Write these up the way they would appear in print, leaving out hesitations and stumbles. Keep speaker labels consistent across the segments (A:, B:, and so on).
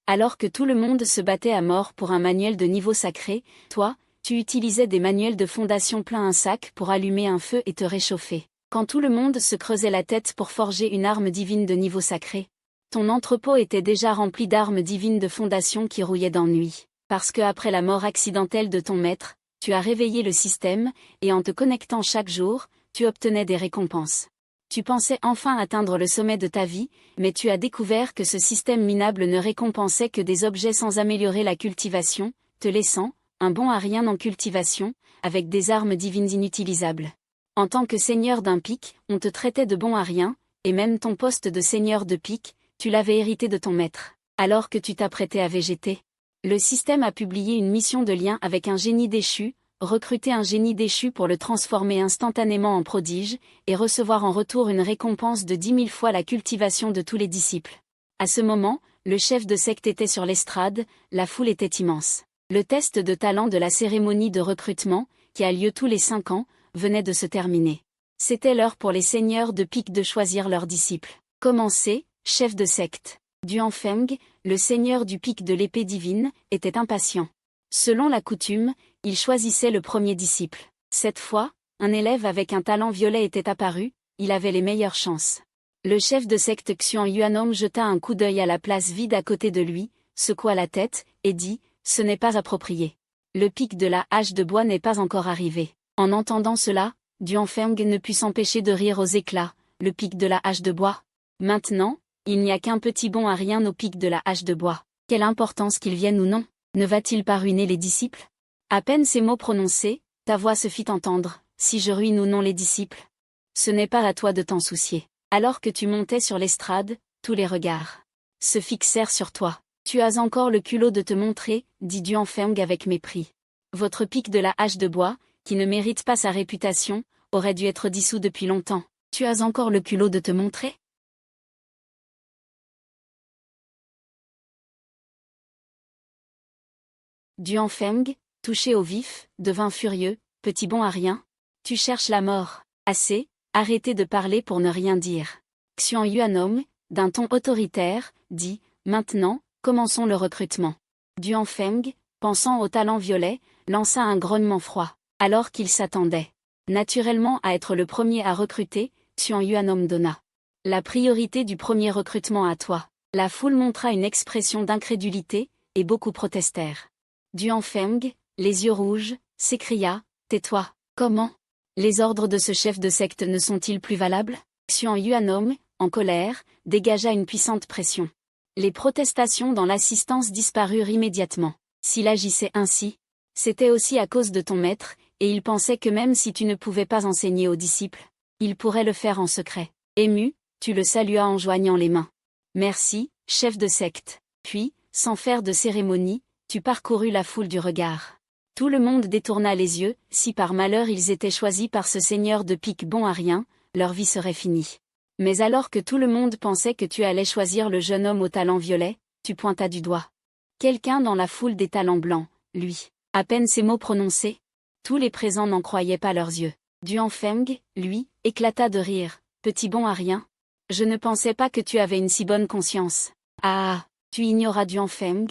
A: Alors que tout le monde se battait à mort pour un manuel de niveau sacré, toi, tu utilisais des manuels de fondation plein un sac pour allumer un feu et te réchauffer. Quand tout le monde se creusait la tête pour forger une arme divine de niveau sacré, ton entrepôt était déjà rempli d'armes divines de fondation qui rouillaient d'ennui. Parce que après la mort accidentelle de ton maître, tu as réveillé le système, et en te connectant chaque jour, tu obtenais des récompenses. Tu pensais enfin atteindre le sommet de ta vie, mais tu as découvert que ce système minable ne récompensait que des objets sans améliorer la cultivation, te laissant, un bon à rien en cultivation, avec des armes divines inutilisables. En tant que seigneur d'un pic, on te traitait de bon à rien, et même ton poste de seigneur de pic, tu l'avais hérité de ton maître. Alors que tu t'apprêtais à végéter, le système a publié une mission de lien avec un génie déchu, recruter un génie déchu pour le transformer instantanément en prodige, et recevoir en retour une récompense de 10 000 fois la cultivation de tous les disciples. À ce moment, le chef de secte était sur l'estrade, la foule était immense. Le test de talent de la cérémonie de recrutement, qui a lieu tous les 5 ans, venait de se terminer. C'était l'heure pour les seigneurs de pique de choisir leurs disciples. Commencez, chef de secte. Duanfeng, le seigneur du pic de l'épée divine, était impatient. Selon la coutume, il choisissait le premier disciple. Cette fois, un élève avec un talent violet était apparu, il avait les meilleures chances. Le chef de secte Xian Yuanom jeta un coup d'œil à la place vide à côté de lui, secoua la tête, et dit, « Ce n'est pas approprié. Le pic de la hache de bois n'est pas encore arrivé. » En entendant cela, Duanfeng ne put s'empêcher de rire aux éclats. Le pic de la hache de bois. Maintenant, il n'y a qu'un petit bon à rien au pic de la hache de bois. Quelle importance qu'il vienne ou non, ne va-t-il pas ruiner les disciples? À peine ces mots prononcés, ta voix se fit entendre, si je ruine ou non les disciples. Ce n'est pas à toi de t'en soucier. Alors que tu montais sur l'estrade, tous les regards se fixèrent sur toi. Tu as encore le culot de te montrer, dit Duanfeng avec mépris. Votre pic de la hache de bois, qui ne mérite pas sa réputation, aurait dû être dissous depuis longtemps. Tu as encore le culot de te montrer? Duanfeng, touché au vif, devint furieux, petit bon à rien. Tu cherches la mort. Assez, arrêtez de parler pour ne rien dire. Xian Yuanom, d'un ton autoritaire, dit, maintenant, commençons le recrutement. Duanfeng, pensant au talent violet, lança un grognement froid. Alors qu'il s'attendait naturellement à être le premier à recruter, Xian Yuanom donna la priorité du premier recrutement à toi. La foule montra une expression d'incrédulité, et beaucoup protestèrent. Duanfeng, les yeux rouges, s'écria, « Tais-toi, comment? Les ordres de ce chef de secte ne sont-ils plus valables ?» Xian Yuanom, en colère, dégagea une puissante pression. Les protestations dans l'assistance disparurent immédiatement. S'il agissait ainsi, c'était aussi à cause de ton maître, et il pensait que même si tu ne pouvais pas enseigner aux disciples, il pourrait le faire en secret. Ému, tu le saluas en joignant les mains. Merci, chef de secte. Puis, sans faire de cérémonie, tu parcourus la foule du regard. Tout le monde détourna les yeux, si par malheur ils étaient choisis par ce seigneur de pique bon à rien, leur vie serait finie. Mais alors que tout le monde pensait que tu allais choisir le jeune homme au talent violet, tu pointas du doigt quelqu'un dans la foule des talents blancs, lui. À peine ces mots prononcés, tous les présents n'en croyaient pas leurs yeux. Duanfeng, lui, éclata de rire. Petit bon à rien. Je ne pensais pas que tu avais une si bonne conscience. Ah, tu ignoras Duanfeng.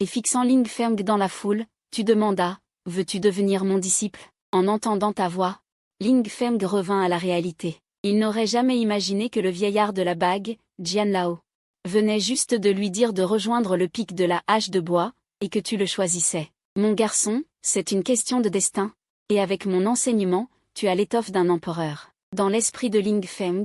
A: Et fixant Lingfeng dans la foule, tu demandas, veux-tu devenir mon disciple? En entendant ta voix, Lingfeng revint à la réalité. Il n'aurait jamais imaginé que le vieillard de la bague, Jianlao, venait juste de lui dire de rejoindre le pic de la hache de bois, et que tu le choisissais. Mon garçon, c'est une question de destin. Et avec mon enseignement, tu as l'étoffe d'un empereur. Dans l'esprit de Lingfeng,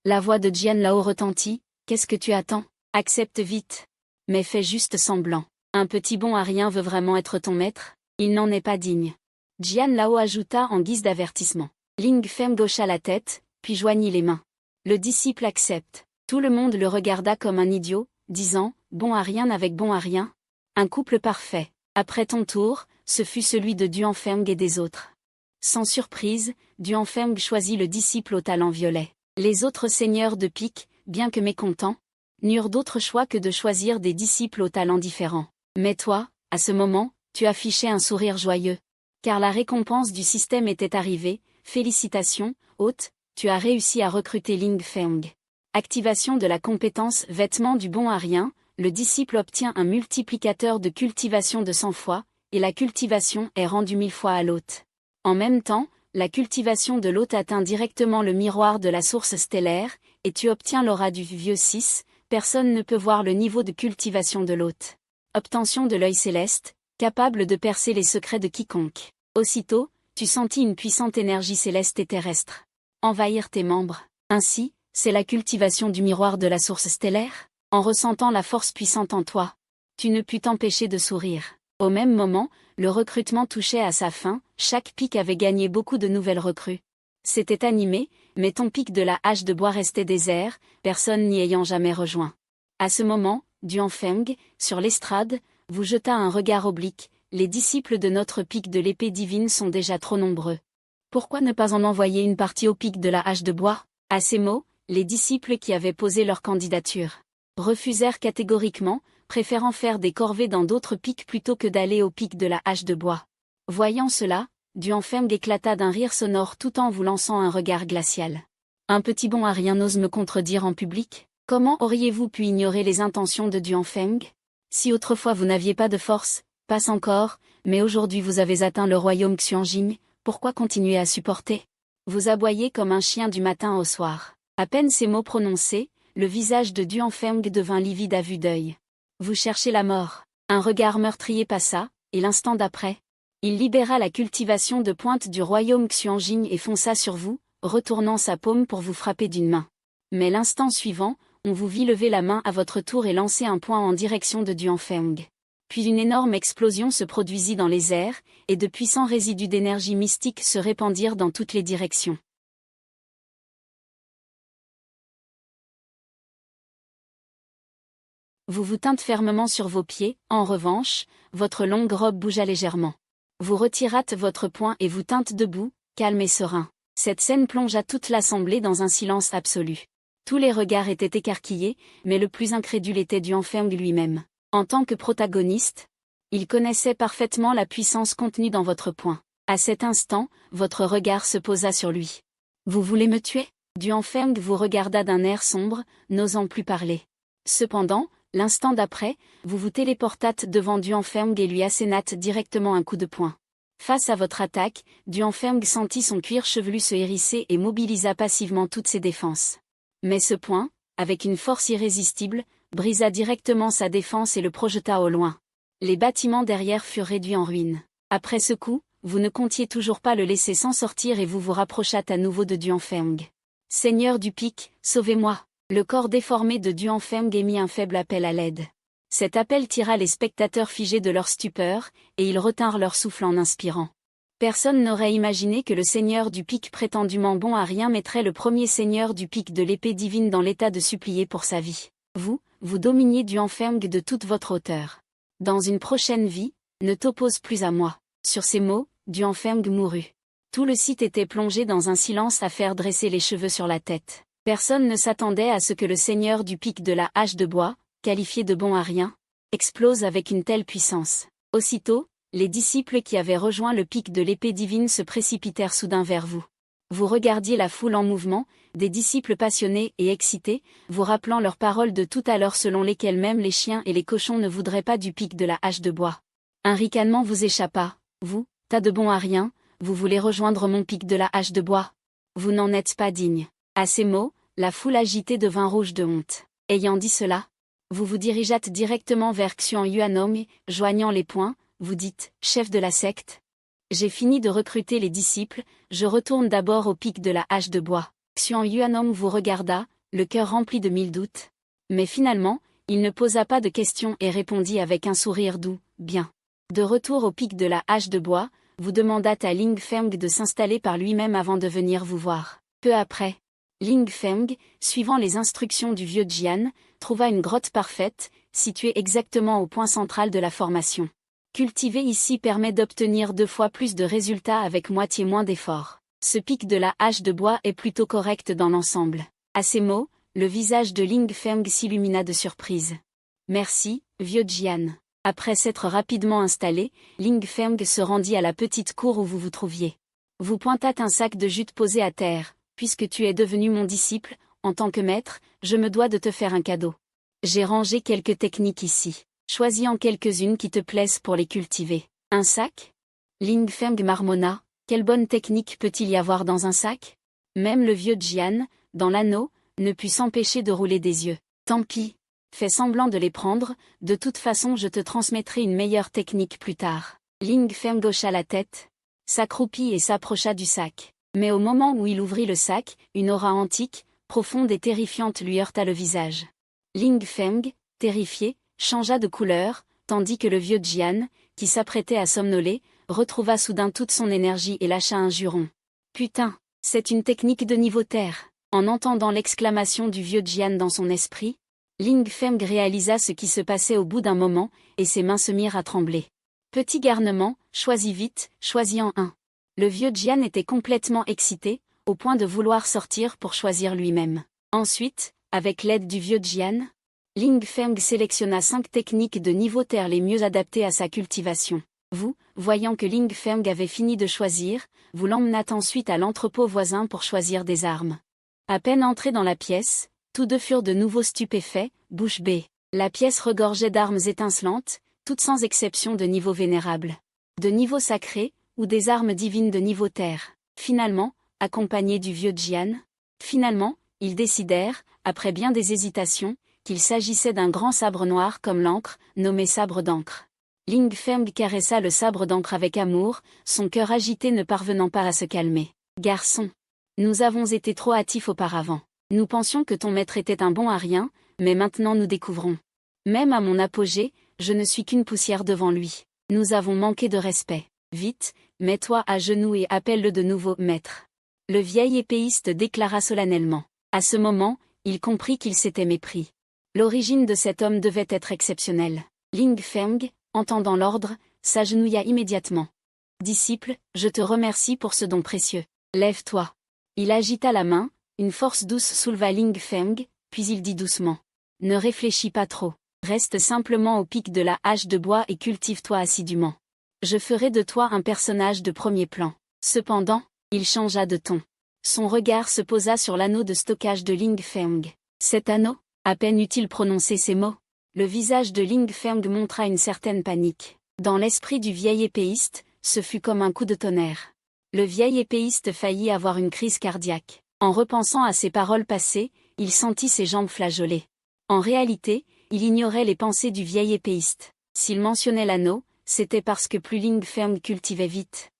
A: la voix de Jianlao retentit, qu'est-ce que tu attends? Accepte vite. Mais fais juste semblant. Un petit bon à rien veut vraiment être ton maître? Il n'en est pas digne. Jianlao ajouta en guise d'avertissement. Lingfeng hocha la tête, puis joignit les mains. Le disciple accepte. Tout le monde le regarda comme un idiot, disant, bon à rien avec bon à rien. Un couple parfait. Après ton tour, ce fut celui de Duanfeng et des autres. Sans surprise, Duanfeng choisit le disciple au talent violet. Les autres seigneurs de pique, bien que mécontents, n'eurent d'autre choix que de choisir des disciples au talent différents. Mais toi, à ce moment, tu affichais un sourire joyeux. Car la récompense du système était arrivée, félicitations, hôte, tu as réussi à recruter Lingfeng. Activation de la compétence vêtement du bon à rien, le disciple obtient un multiplicateur de cultivation de 100 fois, et la cultivation est rendue 1000 fois à l'hôte. En même temps, la cultivation de l'hôte atteint directement le miroir de la source stellaire, et tu obtiens l'aura du vieux 6, personne ne peut voir le niveau de cultivation de l'hôte. Obtention de l'œil céleste, capable de percer les secrets de quiconque. Aussitôt, tu sentis une puissante énergie céleste et terrestre envahir tes membres. Ainsi, c'est la cultivation du miroir de la source stellaire. En ressentant la force puissante en toi, tu ne pus t'empêcher de sourire. Au même moment, le recrutement touchait à sa fin, chaque pic avait gagné beaucoup de nouvelles recrues. C'était animé, mais ton pic de la hache de bois restait désert, personne n'y ayant jamais rejoint. À ce moment, Duan Feng, sur l'estrade, vous jeta un regard oblique, les disciples de notre pic de l'épée divine sont déjà trop nombreux. Pourquoi ne pas en envoyer une partie au pic de la hache de bois? À ces mots, les disciples qui avaient posé leur candidature refusèrent catégoriquement, préférant faire des corvées dans d'autres pics plutôt que d'aller au pic de la hache de bois. Voyant cela, Duan Feng éclata d'un rire sonore tout en vous lançant un regard glacial. Un petit bon à rien n'ose me contredire en public? Comment auriez-vous pu ignorer les intentions de Duan Feng? Si autrefois vous n'aviez pas de force, passe encore, mais aujourd'hui vous avez atteint le royaume Xuanjing, pourquoi continuer à supporter? Vous aboyez comme un chien du matin au soir. À peine ces mots prononcés, le visage de Duan Feng devint livide à vue d'œil. Vous cherchez la mort. Un regard meurtrier passa, et l'instant d'après, il libéra la cultivation de pointe du royaume Xuanjing et fonça sur vous, retournant sa paume pour vous frapper d'une main. Mais l'instant suivant, on vous vit lever la main à votre tour et lancer un poing en direction de Duan Feng. Puis une énorme explosion se produisit dans les airs, et de puissants résidus d'énergie mystique se répandirent dans toutes les directions. Vous vous tîntes fermement sur vos pieds, en revanche, votre longue robe bougea légèrement. Vous retirâtes votre poing et vous tîntes debout, calme et serein. Cette scène plongea toute l'assemblée dans un silence absolu. Tous les regards étaient écarquillés, mais le plus incrédule était Duan Feng lui-même. En tant que protagoniste, il connaissait parfaitement la puissance contenue dans votre poing. À cet instant, votre regard se posa sur lui. Vous voulez me tuer? Duan Feng vous regarda d'un air sombre, n'osant plus parler. Cependant, l'instant d'après, vous vous téléportâtes devant Duan Feng et lui assénâtes directement un coup de poing. Face à votre attaque, Duan Feng sentit son cuir chevelu se hérisser et mobilisa passivement toutes ses défenses. Mais ce poing, avec une force irrésistible, brisa directement sa défense et le projeta au loin. Les bâtiments derrière furent réduits en ruines. Après ce coup, vous ne comptiez toujours pas le laisser s'en sortir et vous vous rapprochâtes à nouveau de Duan Feng. Seigneur du pic, sauvez-moi! Le corps déformé de Duan Feng émit un faible appel à l'aide. Cet appel tira les spectateurs figés de leur stupeur, et ils retinrent leur souffle en inspirant. Personne n'aurait imaginé que le seigneur du pic prétendument bon à rien mettrait le premier seigneur du pic de l'épée divine dans l'état de supplier pour sa vie. Vous dominiez Duan Feng de toute votre hauteur. Dans une prochaine vie, ne t'oppose plus à moi. Sur ces mots, Duan Feng mourut. Tout le site était plongé dans un silence à faire dresser les cheveux sur la tête. Personne ne s'attendait à ce que le seigneur du pic de la hache de bois, qualifié de bon à rien, explose avec une telle puissance. Aussitôt, les disciples qui avaient rejoint le pic de l'épée divine se précipitèrent soudain vers vous. Vous regardiez la foule en mouvement, des disciples passionnés et excités, vous rappelant leurs paroles de tout à l'heure selon lesquelles même les chiens et les cochons ne voudraient pas du pic de la hache de bois. Un ricanement vous échappa. Vous, tas de bon à rien, vous voulez rejoindre mon pic de la hache de bois? Vous n'en êtes pas digne. À ces mots, la foule agitée devint rouge de honte. Ayant dit cela, vous vous dirigeâtes directement vers Xuan Yuanom et, joignant les poings, vous dites, chef de la secte. J'ai fini de recruter les disciples, je retourne d'abord au pic de la hache de bois. Xuan Yuanom vous regarda, le cœur rempli de mille doutes. Mais finalement, il ne posa pas de questions et répondit avec un sourire doux, bien. De retour au pic de la hache de bois, vous demandâtes à Ling Feng de s'installer par lui-même avant de venir vous voir. Peu après, Ling Feng, suivant les instructions du vieux Jian, trouva une grotte parfaite, située exactement au point central de la formation. Cultiver ici permet d'obtenir 2 fois plus de résultats avec moitié moins d'efforts. Ce pic de la hache de bois est plutôt correct dans l'ensemble. À ces mots, le visage de Ling Feng s'illumina de surprise. Merci, vieux Jian. Après s'être rapidement installé, Ling Feng se rendit à la petite cour où vous vous trouviez. Vous pointâtes un sac de jute posé à terre. Puisque tu es devenu mon disciple, en tant que maître, je me dois de te faire un cadeau. J'ai rangé quelques techniques ici. Choisis en quelques-unes qui te plaisent pour les cultiver. Un sac? Ling Feng marmonna, quelle bonne technique peut-il y avoir dans un sac? Même le vieux Jian, dans l'anneau, ne put s'empêcher de rouler des yeux. Tant pis. Fais semblant de les prendre, de toute façon je te transmettrai une meilleure technique plus tard. Ling Feng hocha la tête, s'accroupit et s'approcha du sac. Mais au moment où il ouvrit le sac, une aura antique, profonde et terrifiante lui heurta le visage. Ling Feng, terrifié, changea de couleur, tandis que le vieux Jian, qui s'apprêtait à somnoler, retrouva soudain toute son énergie et lâcha un juron. Putain, c'est une technique de niveau terre. En entendant l'exclamation du vieux Jian dans son esprit, Ling Feng réalisa ce qui se passait au bout d'un moment, et ses mains se mirent à trembler. Petit garnement, choisis vite, choisis en un. Le vieux Jian était complètement excité, au point de vouloir sortir pour choisir lui-même. Ensuite, avec l'aide du vieux Jian, Ling Feng sélectionna 5 techniques de niveau terre les mieux adaptées à sa cultivation. Vous, voyant que Ling Feng avait fini de choisir, vous l'emmenâtes ensuite à l'entrepôt voisin pour choisir des armes. À peine entrés dans la pièce, tous deux furent de nouveau stupéfaits, bouche bée. La pièce regorgeait d'armes étincelantes, toutes sans exception de niveau vénérable, de niveau sacré, ou des armes divines de niveau terre. Finalement, accompagnés du vieux Jian, ils décidèrent, après bien des hésitations, qu'il s'agissait d'un grand sabre noir comme l'encre, nommé sabre d'encre. Ling Feng caressa le sabre d'encre avec amour, son cœur agité ne parvenant pas à se calmer. Garçon, nous avons été trop hâtifs auparavant. Nous pensions que ton maître était un bon à rien, mais maintenant nous découvrons. Même à mon apogée, je ne suis qu'une poussière devant lui. Nous avons manqué de respect. Vite, mets-toi à genoux et appelle-le de nouveau maître. Le vieil épéiste déclara solennellement. À ce moment, il comprit qu'il s'était mépris. L'origine de cet homme devait être exceptionnelle. Ling Feng, entendant l'ordre, s'agenouilla immédiatement. Disciple, je te remercie pour ce don précieux. Lève-toi. Il agita la main, une force douce souleva Ling Feng, puis il dit doucement. Ne réfléchis pas trop. Reste simplement au pic de la hache de bois et cultive-toi assidûment. Je ferai de toi un personnage de premier plan. Cependant, il changea de ton. Son regard se posa sur l'anneau de stockage de Ling Feng. Cet anneau? À peine eut-il prononcé ces mots, le visage de Ling Feng montra une certaine panique. Dans l'esprit du vieil épéiste, ce fut comme un coup de tonnerre. Le vieil épéiste faillit avoir une crise cardiaque. En repensant à ses paroles passées, il sentit ses jambes flageoler. En réalité, il ignorait les pensées du vieil épéiste. S'il mentionnait l'anneau, c'était parce que plus Ling Feng cultivait vite,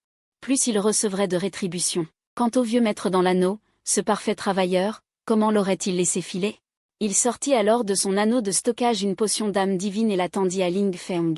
A: plus il recevrait de rétribution. Quant au vieux maître dans l'anneau, ce parfait travailleur, comment l'aurait-il laissé filer? Il sortit alors de son anneau de stockage une potion d'âme divine et la tendit à Ling Feng.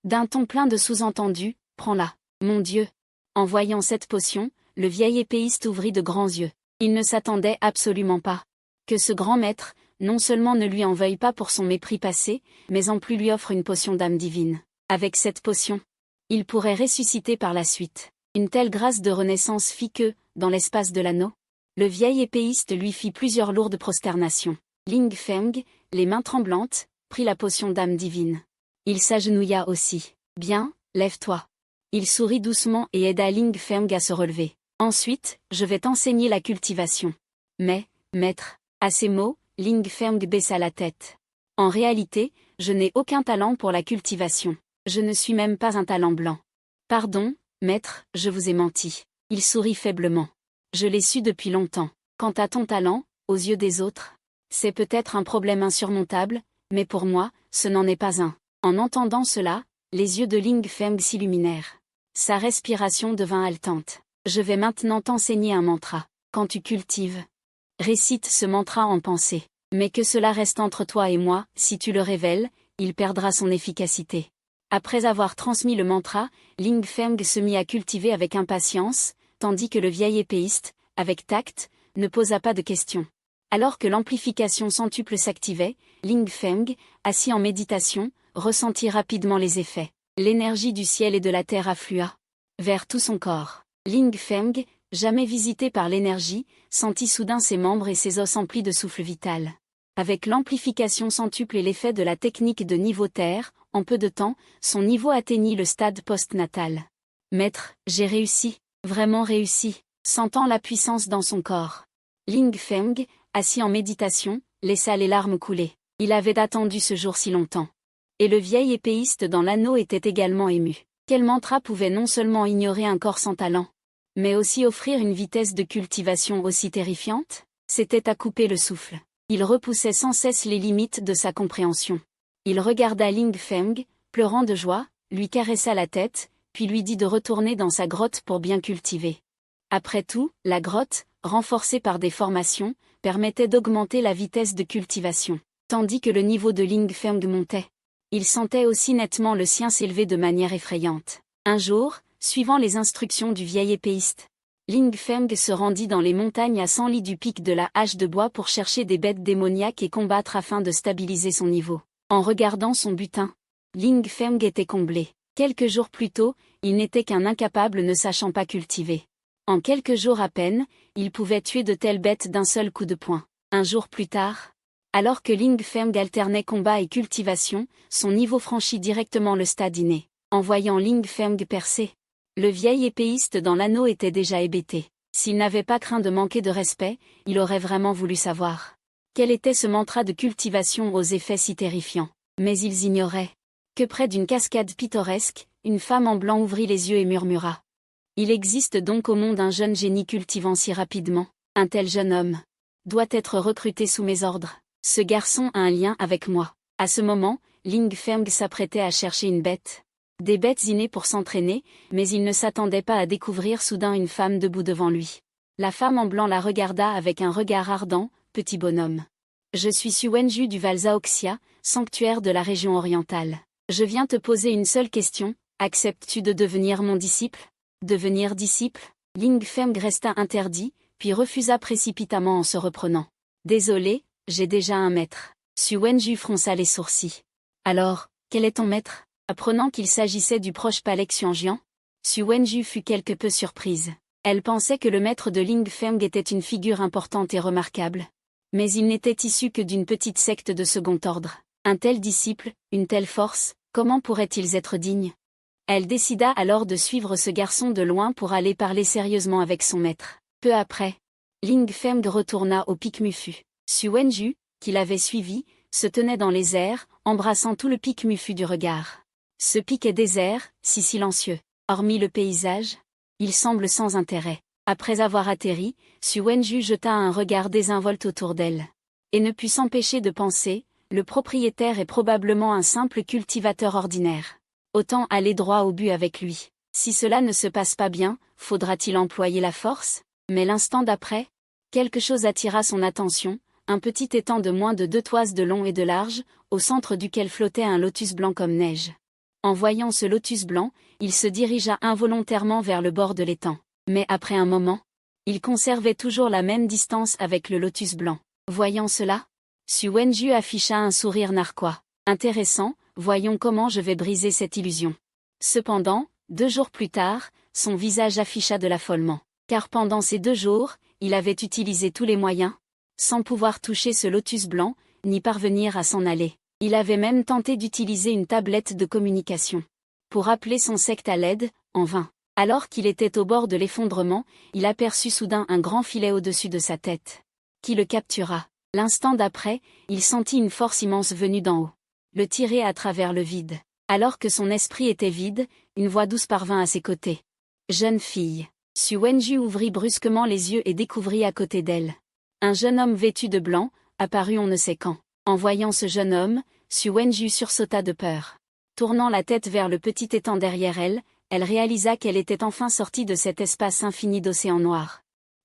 A: D'un ton plein de sous-entendus, prends-la, mon Dieu. En voyant cette potion, le vieil épéiste ouvrit de grands yeux. Il ne s'attendait absolument pas que ce grand maître, non seulement ne lui en veuille pas pour son mépris passé, mais en plus lui offre une potion d'âme divine. Avec cette potion, il pourrait ressusciter par la suite. Une telle grâce de renaissance fit que, dans l'espace de l'anneau, le vieil épéiste lui fit plusieurs lourdes prosternations. Ling Feng, les mains tremblantes, prit la potion d'âme divine. Il s'agenouilla aussi. Bien, lève-toi. Il sourit doucement et aida Ling Feng à se relever. Ensuite, je vais t'enseigner la cultivation. Mais, maître, à ces mots, Ling Feng baissa la tête. En réalité, je n'ai aucun talent pour la cultivation. Je ne suis même pas un talent blanc. Pardon, maître, je vous ai menti. Il sourit faiblement. Je l'ai su depuis longtemps. Quant à ton talent, aux yeux des autres, c'est peut-être un problème insurmontable, mais pour moi, ce n'en est pas un. En entendant cela, les yeux de Ling Feng s'illuminèrent. Sa respiration devint haletante. Je vais maintenant t'enseigner un mantra. Quand tu cultives, récite ce mantra en pensée. Mais que cela reste entre toi et moi, si tu le révèles, il perdra son efficacité. Après avoir transmis le mantra, Ling Feng se mit à cultiver avec impatience, tandis que le vieil épéiste, avec tact, ne posa pas de questions. Alors que l'amplification centuple s'activait, Ling Feng, assis en méditation, ressentit rapidement les effets. L'énergie du ciel et de la terre afflua vers tout son corps. Ling Feng, jamais visité par l'énergie, sentit soudain ses membres et ses os emplis de souffle vital. Avec l'amplification centuple et l'effet de la technique de niveau terre, en peu de temps, son niveau atteignit le stade post-natal. Maître, j'ai réussi, vraiment réussi, sentant la puissance dans son corps. Ling Feng, assis en méditation, laissa les larmes couler. Il avait attendu ce jour si longtemps. Et le vieil épéiste dans l'anneau était également ému. Quel mantra pouvait non seulement ignorer un corps sans talent, mais aussi offrir une vitesse de cultivation aussi terrifiante? C'était à couper le souffle. Il repoussait sans cesse les limites de sa compréhension. Il regarda Ling Feng, pleurant de joie, lui caressa la tête, puis lui dit de retourner dans sa grotte pour bien cultiver. Après tout, la grotte, renforcée par des formations, permettait d'augmenter la vitesse de cultivation, tandis que le niveau de Ling Feng montait. Il sentait aussi nettement le sien s'élever de manière effrayante. Un jour, suivant les instructions du vieil épéiste, Ling Feng se rendit dans les montagnes à 100 lis du pic de la hache de bois pour chercher des bêtes démoniaques et combattre afin de stabiliser son niveau. En regardant son butin, Ling Feng était comblé. Quelques jours plus tôt, il n'était qu'un incapable ne sachant pas cultiver. En quelques jours à peine, il pouvait tuer de telles bêtes d'un seul coup de poing. Un jour plus tard, alors que Ling Feng alternait combat et cultivation, son niveau franchit directement le stade inné. En voyant Ling Feng percer, le vieil épéiste dans l'anneau était déjà hébété. S'il n'avait pas craint de manquer de respect, il aurait vraiment voulu savoir quel était ce mantra de cultivation aux effets si terrifiants. Mais ils ignoraient que près d'une cascade pittoresque, une femme en blanc ouvrit les yeux et murmura. Il existe donc au monde un jeune génie cultivant si rapidement. Un tel jeune homme doit être recruté sous mes ordres. Ce garçon a un lien avec moi. À ce moment, Ling Feng s'apprêtait à chercher une bête. Des bêtes innées pour s'entraîner, mais il ne s'attendait pas à découvrir soudain une femme debout devant lui. La femme en blanc la regarda avec un regard ardent. Petit bonhomme. Je suis Su Wenju du Valsaoxia, sanctuaire de la région orientale. Je viens te poser une seule question, acceptes-tu de devenir mon disciple? Devenir disciple? Ling Feng resta interdit, puis refusa précipitamment en se reprenant. Désolé, j'ai déjà un maître. Su Wenju fronça les sourcils. Alors, quel est ton maître? Apprenant qu'il s'agissait du proche palais Xuanjian, Su Wenju fut quelque peu surprise. Elle pensait que le maître de Ling Feng était une figure importante et remarquable. Mais il n'était issu que d'une petite secte de second ordre. Un tel disciple, une telle force, comment pourraient-ils être dignes? Elle décida alors de suivre ce garçon de loin pour aller parler sérieusement avec son maître. Peu après, Ling Feng retourna au pic Mufu. Su Wenju, qui l'avait suivi, se tenait dans les airs, embrassant tout le pic Mufu du regard. Ce pic est désert, si silencieux. Hormis le paysage, il semble sans intérêt. Après avoir atterri, Su Wenju jeta un regard désinvolte autour d'elle. Et ne put s'empêcher de penser, le propriétaire est probablement un simple cultivateur ordinaire. Autant aller droit au but avec lui. Si cela ne se passe pas bien, faudra-t-il employer la force? Mais l'instant d'après, quelque chose attira son attention, un petit étang de moins de 2 toises de long et de large, au centre duquel flottait un lotus blanc comme neige. En voyant ce lotus blanc, il se dirigea involontairement vers le bord de l'étang. Mais après un moment, il conservait toujours la même distance avec le lotus blanc. Voyant cela, Su Wenju afficha un sourire narquois. Intéressant, voyons comment je vais briser cette illusion. Cependant, 2 jours plus tard, son visage afficha de l'affolement. Car pendant ces 2 jours, il avait utilisé tous les moyens, sans pouvoir toucher ce lotus blanc, ni parvenir à s'en aller. Il avait même tenté d'utiliser une tablette de communication pour appeler son secte à l'aide, en vain. Alors qu'il était au bord de l'effondrement, il aperçut soudain un grand filet au-dessus de sa tête, qui le captura. L'instant d'après, il sentit une force immense venue d'en haut, le tirer à travers le vide. Alors que son esprit était vide, une voix douce parvint à ses côtés. Jeune fille. Su Wenju ouvrit brusquement les yeux et découvrit à côté d'elle un jeune homme vêtu de blanc, apparu on ne sait quand. En voyant ce jeune homme, Su Wenju sursauta de peur. Tournant la tête vers le petit étang derrière elle, elle réalisa qu'elle était enfin sortie de cet espace infini d'océan noir.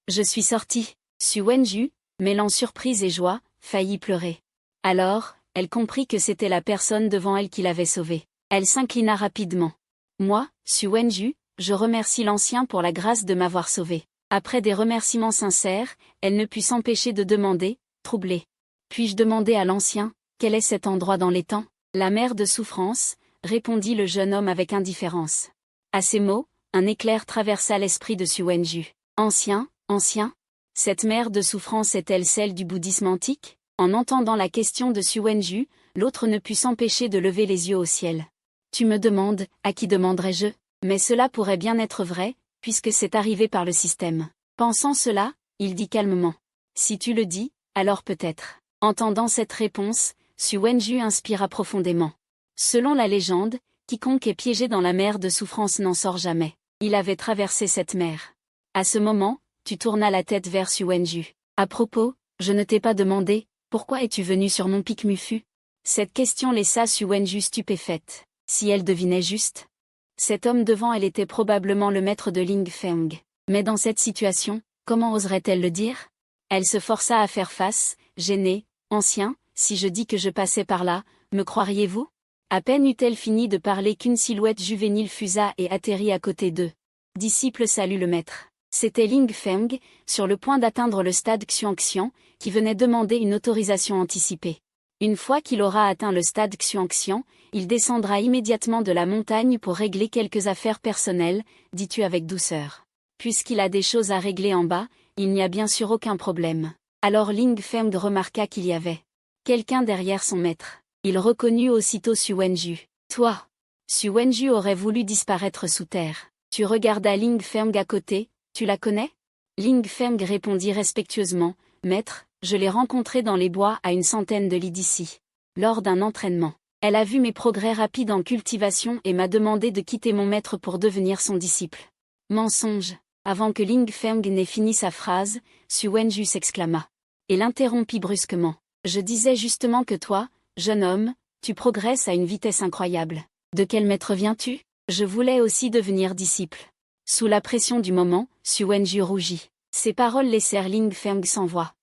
A: Je suis sortie. Su Wenju, mêlant surprise et joie, faillit pleurer. Alors, elle comprit que c'était la personne devant elle qui l'avait sauvée. Elle s'inclina rapidement. Moi, Su Wenju, je remercie l'ancien pour la grâce de m'avoir sauvée. Après des remerciements sincères, elle ne put s'empêcher de demander, troublée. Puis-je demander à l'ancien, quel est cet endroit dans l'étang? La mer de souffrance, répondit le jeune homme avec indifférence. À ces mots, un éclair traversa l'esprit de Su Wenju. Ancien, ancien? Cette mer de souffrance est-elle celle du bouddhisme antique? En entendant la question de Su Wenju, l'autre ne put s'empêcher de lever les yeux au ciel. Tu me demandes, à qui demanderais-je? Mais cela pourrait bien être vrai, puisque c'est arrivé par le système. Pensant cela, il dit calmement. Si tu le dis, alors peut-être. Entendant cette réponse, Xu Wenju inspira profondément. Selon la légende, quiconque est piégé dans la mer de souffrance n'en sort jamais. Il avait traversé cette mer. À ce moment, tu tournas la tête vers Xu Wenju. À propos, je ne t'ai pas demandé, pourquoi es-tu venu sur mon pic Mufu? Cette question laissa Xu Wenju stupéfaite. Si elle devinait juste? Cet homme devant elle était probablement le maître de Ling Feng. Mais dans cette situation, comment oserait-elle le dire? Elle se força à faire face, gênée. Ancien, si je dis que je passais par là, me croiriez-vous? À peine eut-elle fini de parler qu'une silhouette juvénile fusa et atterrit à côté d'eux. Disciple salue le maître. C'était Ling Feng, sur le point d'atteindre le stade Xuanxian, qui venait demander une autorisation anticipée. Une fois qu'il aura atteint le stade Xuanxian, il descendra immédiatement de la montagne pour régler quelques affaires personnelles, dis-tu avec douceur. Puisqu'il a des choses à régler en bas, il n'y a bien sûr aucun problème. Alors Ling Feng remarqua qu'il y avait quelqu'un derrière son maître. Il reconnut aussitôt Xu Wenju. Toi. Xu Wenju aurait voulu disparaître sous terre. Tu regardas Ling Feng à côté, tu la connais? Ling Feng répondit respectueusement, Maître, je l'ai rencontrée dans les bois à une centaine de lis d'ici. Lors d'un entraînement. Elle a vu mes progrès rapides en cultivation et m'a demandé de quitter mon maître pour devenir son disciple. Mensonge. Avant que Ling Feng n'ait fini sa phrase, Xu Wenju s'exclama. Et l'interrompit brusquement. Je disais justement que toi, jeune homme, tu progresses à une vitesse incroyable. De quel maître viens-tu? Je voulais aussi devenir disciple. Sous la pression du moment, Xu Wenju rougit. Ces paroles laissèrent Ling Feng sans voix.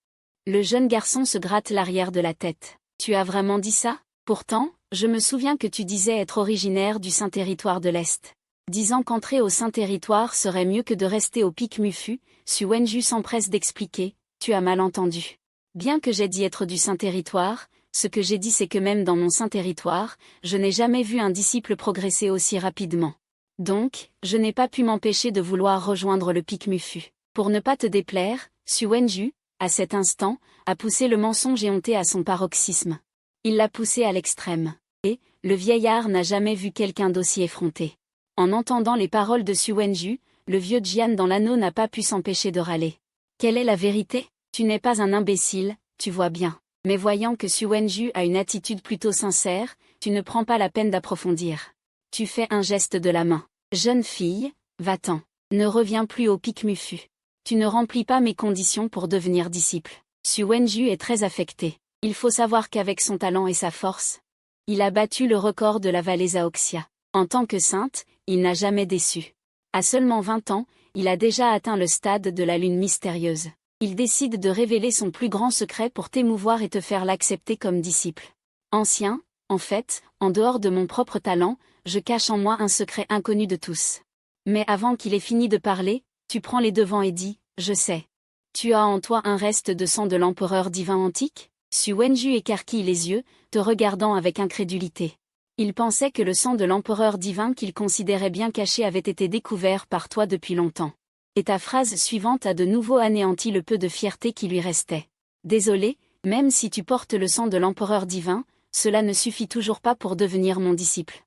A: Le jeune garçon se gratte l'arrière de la tête. Tu as vraiment dit ça? Pourtant, je me souviens que tu disais être originaire du Saint-Territoire de l'Est. Disant qu'entrer au Saint-Territoire serait mieux que de rester au pic Mufu, Xu Wenju s'empresse d'expliquer, tu as mal entendu. Bien que j'ai dit être du Saint-Territoire, ce que j'ai dit c'est que même dans mon Saint-Territoire, je n'ai jamais vu un disciple progresser aussi rapidement. Donc, je n'ai pas pu m'empêcher de vouloir rejoindre le pic Mufu. Pour ne pas te déplaire, Xu Wenju, à cet instant, a poussé le mensonge éhonté à son paroxysme. Il l'a poussé à l'extrême. Et, le vieillard n'a jamais vu quelqu'un d'aussi effronté. En entendant les paroles de Xu Wenju, le vieux Jian dans l'anneau n'a pas pu s'empêcher de râler. Quelle est la vérité? Tu n'es pas un imbécile, tu vois bien. Mais voyant que Xu Wenju a une attitude plutôt sincère, tu ne prends pas la peine d'approfondir. Tu fais un geste de la main. Jeune fille, va-t'en. Ne reviens plus au pic Mufu. Tu ne remplis pas mes conditions pour devenir disciple. Xu Wenju est très affecté. Il faut savoir qu'avec son talent et sa force, il a battu le record de la vallée Zhaoxia. En tant que sainte, il n'a jamais déçu. À seulement 20 ans, il a déjà atteint le stade de la lune mystérieuse. Il décide de révéler son plus grand secret pour t'émouvoir et te faire l'accepter comme disciple. Ancien, en fait, en dehors de mon propre talent, je cache en moi un secret inconnu de tous. Mais avant qu'il ait fini de parler, tu prends les devants et dis, je sais. Tu as en toi un reste de sang de l'empereur divin antique? Xu Wenju écarquille les yeux, te regardant avec incrédulité. Il pensait que le sang de l'empereur divin qu'il considérait bien caché avait été découvert par toi depuis longtemps. Et ta phrase suivante a de nouveau anéanti le peu de fierté qui lui restait. Désolé, même si tu portes le sang de l'empereur divin, cela ne suffit toujours pas pour devenir mon disciple.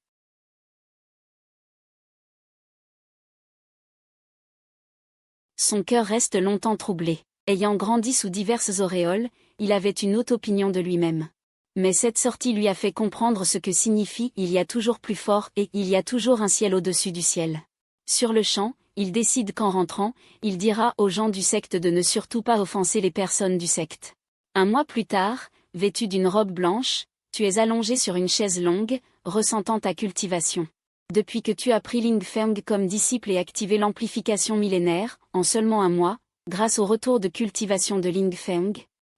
A: Son cœur reste longtemps troublé. Ayant grandi sous diverses auréoles, il avait une haute opinion de lui-même. Mais cette sortie lui a fait comprendre ce que signifie « il y a toujours plus fort » et « il y a toujours un ciel au-dessus du ciel ». Sur le champ, il décide qu'en rentrant, il dira aux gens du secte de ne surtout pas offenser les personnes du secte. Un mois plus tard, vêtu d'une robe blanche, tu es allongé sur une chaise longue, ressentant ta cultivation. Depuis que tu as pris Ling Feng comme disciple et activé l'amplification millénaire, en seulement un mois, grâce au retour de cultivation de Ling Feng,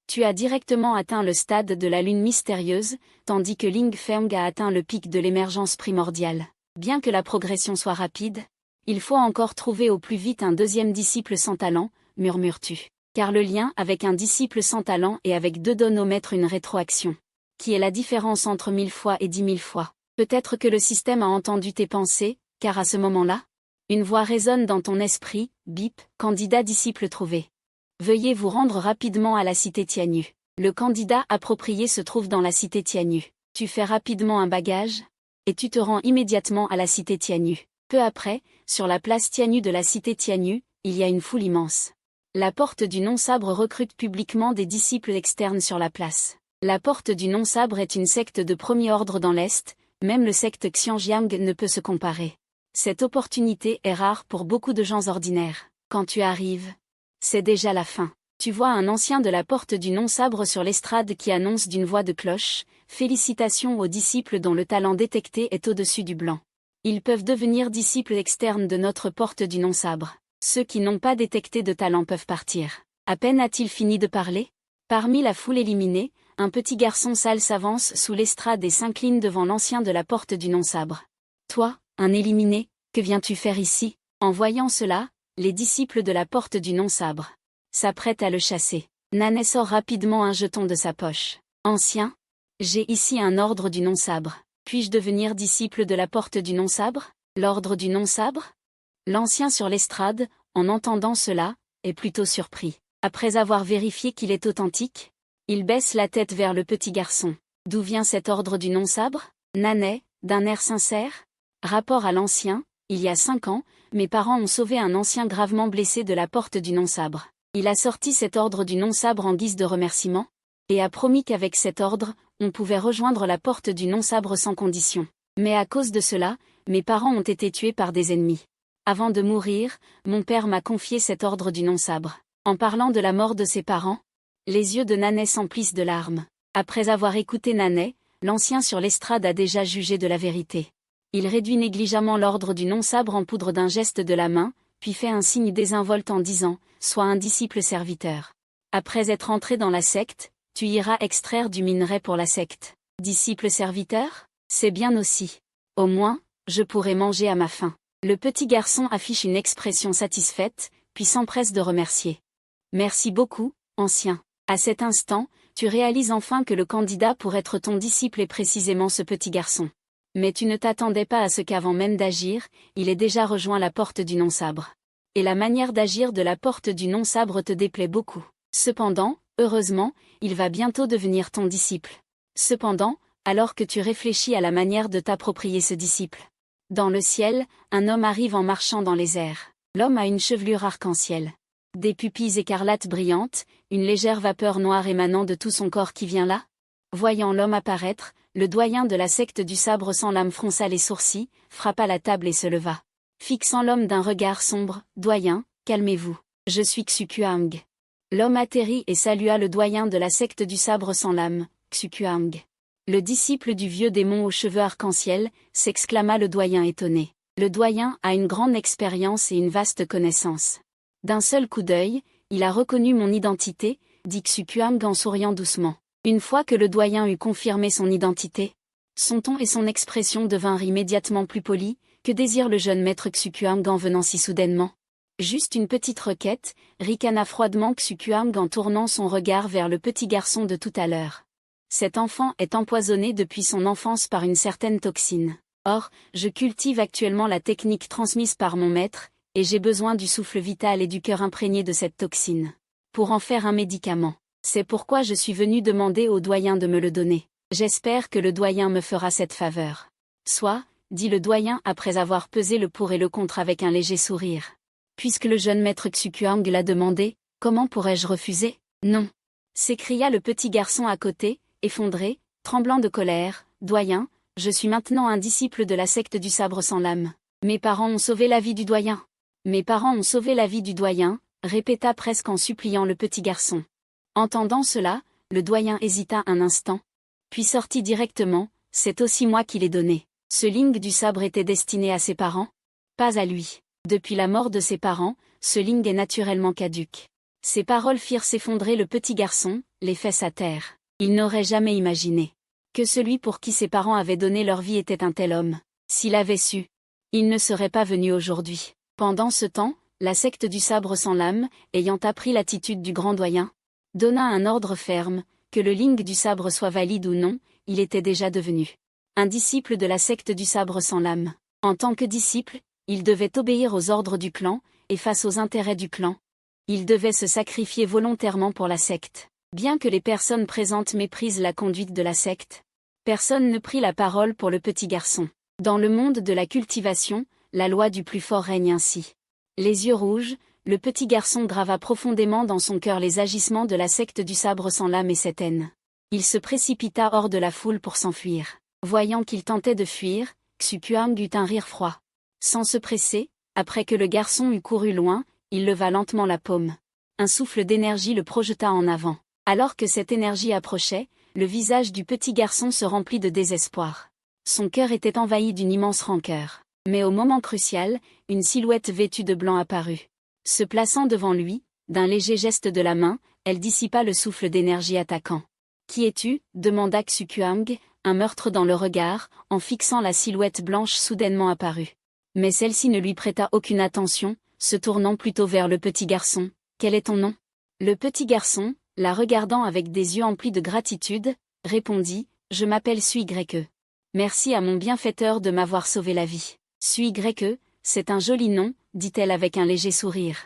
A: tu as directement atteint le stade de la lune mystérieuse, tandis que Ling Feng a atteint le pic de l'émergence primordiale. Bien que la progression soit rapide, il faut encore trouver au plus vite un deuxième disciple sans talent, murmures-tu. Car le lien avec un disciple sans talent et avec deux donne au maître une rétroaction. Qui est la différence entre 1000 fois et 10 000 fois? Peut-être que le système a entendu tes pensées, car à ce moment-là, une voix résonne dans ton esprit, bip, candidat disciple trouvé. Veuillez vous rendre rapidement à la cité Tianyu. Le candidat approprié se trouve dans la cité Tianyu. Tu fais rapidement un bagage, et tu te rends immédiatement à la cité Tianyu. Peu après, sur la place Tianyu de la cité Tianyu, il y a une foule immense. La porte du non-sabre recrute publiquement des disciples externes sur la place. La porte du non-sabre est une secte de premier ordre dans l'Est, même le secte Xianjiang ne peut se comparer. Cette opportunité est rare pour beaucoup de gens ordinaires. Quand tu arrives, c'est déjà la fin. Tu vois un ancien de la porte du non-sabre sur l'estrade qui annonce d'une voix de cloche « Félicitations aux disciples dont le talent détecté est au-dessus du blanc. Ils peuvent devenir disciples externes de notre porte du non-sabre. Ceux qui n'ont pas détecté de talent peuvent partir. » À peine a-t-il fini de parler. Parmi la foule éliminée, un petit garçon sale s'avance sous l'estrade et s'incline devant l'ancien de la porte du non-sabre. « Toi, un éliminé, que viens-tu faire ici ?» En voyant cela, les disciples de la porte du non-sabre s'apprêtent à le chasser. Nanet sort rapidement un jeton de sa poche. « Ancien, j'ai ici un ordre du non-sabre. Puis-je devenir disciple de la porte du non-sabre ? L'ordre du non-sabre ?» L'ancien sur l'estrade, en entendant cela, est plutôt surpris. Après avoir vérifié qu'il est authentique, il baisse la tête vers le petit garçon. « D'où vient cet ordre du non-sabre ?» Nanet, d'un air sincère. Rapport à l'ancien, il y a 5 ans, mes parents ont sauvé un ancien gravement blessé de la porte du non-sabre. Il a sorti cet ordre du non-sabre en guise de remerciement, et a promis qu'avec cet ordre, on pouvait rejoindre la porte du non-sabre sans condition. Mais à cause de cela, mes parents ont été tués par des ennemis. Avant de mourir, mon père m'a confié cet ordre du non-sabre. En parlant de la mort de ses parents, les yeux de Nanet s'emplissent de larmes. Après avoir écouté Nanet, l'ancien sur l'estrade a déjà jugé de la vérité. Il réduit négligemment l'ordre du non-sabre en poudre d'un geste de la main, puis fait un signe désinvolte en disant « Sois un disciple serviteur. Après être entré dans la secte, tu iras extraire du minerai pour la secte. Disciple serviteur ? C'est bien aussi. Au moins, je pourrai manger à ma faim. » Le petit garçon affiche une expression satisfaite, puis s'empresse de remercier. « Merci beaucoup, ancien. À cet instant, tu réalises enfin que le candidat pour être ton disciple est précisément ce petit garçon. Mais tu ne t'attendais pas à ce qu'avant même d'agir, il ait déjà rejoint la porte du non-sabre. Et la manière d'agir de la porte du non-sabre te déplaît beaucoup. Cependant, heureusement, il va bientôt devenir ton disciple. Cependant, alors que tu réfléchis à la manière de t'approprier ce disciple. Dans le ciel, un homme arrive en marchant dans les airs. L'homme a une chevelure arc-en-ciel. Des pupilles écarlates brillantes, une légère vapeur noire émanant de tout son corps qui vient là. Voyant l'homme apparaître, le doyen de la secte du sabre sans lame fronça les sourcils, frappa la table et se leva. Fixant l'homme d'un regard sombre, « Doyen, calmez-vous. Je suis Xukuang. » L'homme atterrit et salua le doyen de la secte du sabre sans lame, Xukuang. Le disciple du vieux démon aux cheveux arc-en-ciel, s'exclama le doyen étonné. Le doyen a une grande expérience et une vaste connaissance. D'un seul coup d'œil, il a reconnu mon identité, dit Xukuang en souriant doucement. Une fois que le doyen eut confirmé son identité, son ton et son expression devinrent immédiatement plus polis. Que désire le jeune maître Xukuang en venant si soudainement ? Juste une petite requête, ricana froidement Xukuang en tournant son regard vers le petit garçon de tout à l'heure. Cet enfant est empoisonné depuis son enfance par une certaine toxine. Or, je cultive actuellement la technique transmise par mon maître, et j'ai besoin du souffle vital et du cœur imprégné de cette toxine. Pour en faire un médicament. C'est pourquoi je suis venu demander au doyen de me le donner. J'espère que le doyen me fera cette faveur. Soit, dit le doyen après avoir pesé le pour et le contre avec un léger sourire. Puisque le jeune maître Xukuang l'a demandé, comment pourrais-je refuser ? Non. S'écria le petit garçon à côté, effondré, tremblant de colère. Doyen, je suis maintenant un disciple de la secte du sabre sans lame. Mes parents ont sauvé la vie du doyen. Mes parents ont sauvé la vie du doyen, répéta presque en suppliant le petit garçon. Entendant cela, le doyen hésita un instant, puis sortit directement, c'est aussi moi qui l'ai donné. Ce ling du sabre était destiné à ses parents ? Pas à lui. Depuis la mort de ses parents, ce ling est naturellement caduc. Ces paroles firent s'effondrer le petit garçon, les fesses à terre. Il n'aurait jamais imaginé que celui pour qui ses parents avaient donné leur vie était un tel homme. S'il avait su, il ne serait pas venu aujourd'hui. Pendant ce temps, la secte du sabre sans lame, ayant appris l'attitude du grand doyen, donna un ordre ferme, que le ling du sabre soit valide ou non, il était déjà devenu un disciple de la secte du sabre sans lame. En tant que disciple, il devait obéir aux ordres du clan, et face aux intérêts du clan, il devait se sacrifier volontairement pour la secte. Bien que les personnes présentes méprisent la conduite de la secte, personne ne prit la parole pour le petit garçon. Dans le monde de la cultivation, la loi du plus fort règne ainsi. Les yeux rouges, le petit garçon grava profondément dans son cœur les agissements de la secte du sabre sans lame et cette haine. Il se précipita hors de la foule pour s'enfuir. Voyant qu'il tentait de fuir, Xuquang eut un rire froid. Sans se presser, après que le garçon eut couru loin, il leva lentement la paume. Un souffle d'énergie le projeta en avant. Alors que cette énergie approchait, le visage du petit garçon se remplit de désespoir. Son cœur était envahi d'une immense rancœur. Mais au moment crucial, une silhouette vêtue de blanc apparut. Se plaçant devant lui, d'un léger geste de la main, elle dissipa le souffle d'énergie attaquant. « Qui es-tu » demanda Xuquang, un meurtre dans le regard, en fixant la silhouette blanche soudainement apparue. Mais celle-ci ne lui prêta aucune attention, se tournant plutôt vers le petit garçon. « Quel est ton nom » Le petit garçon, la regardant avec des yeux emplis de gratitude, répondit « Je m'appelle Suigreke. Merci à mon bienfaiteur de m'avoir sauvé la vie. » Suigreke, c'est un joli nom, dit-elle avec un léger sourire.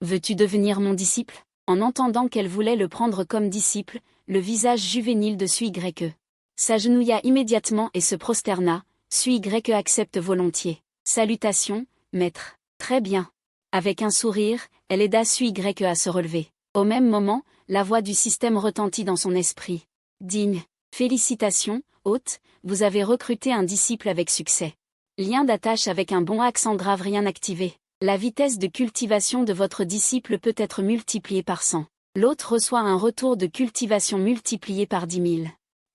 A: Veux-tu devenir mon disciple ? En entendant qu'elle voulait le prendre comme disciple, le visage juvénile de Suigreke s'agenouilla immédiatement et se prosterna. Suigreke accepte volontiers. Salutations, maître. Très bien. Avec un sourire, elle aida Suigreke à se relever. Au même moment, la voix du système retentit dans son esprit. Digne. Félicitations, hôte, vous avez recruté un disciple avec succès. Lien d'attache avec un bon accent grave rien activé. La vitesse de cultivation de votre disciple peut être multipliée par 100. L'hôte reçoit un retour de cultivation multiplié par 10 000.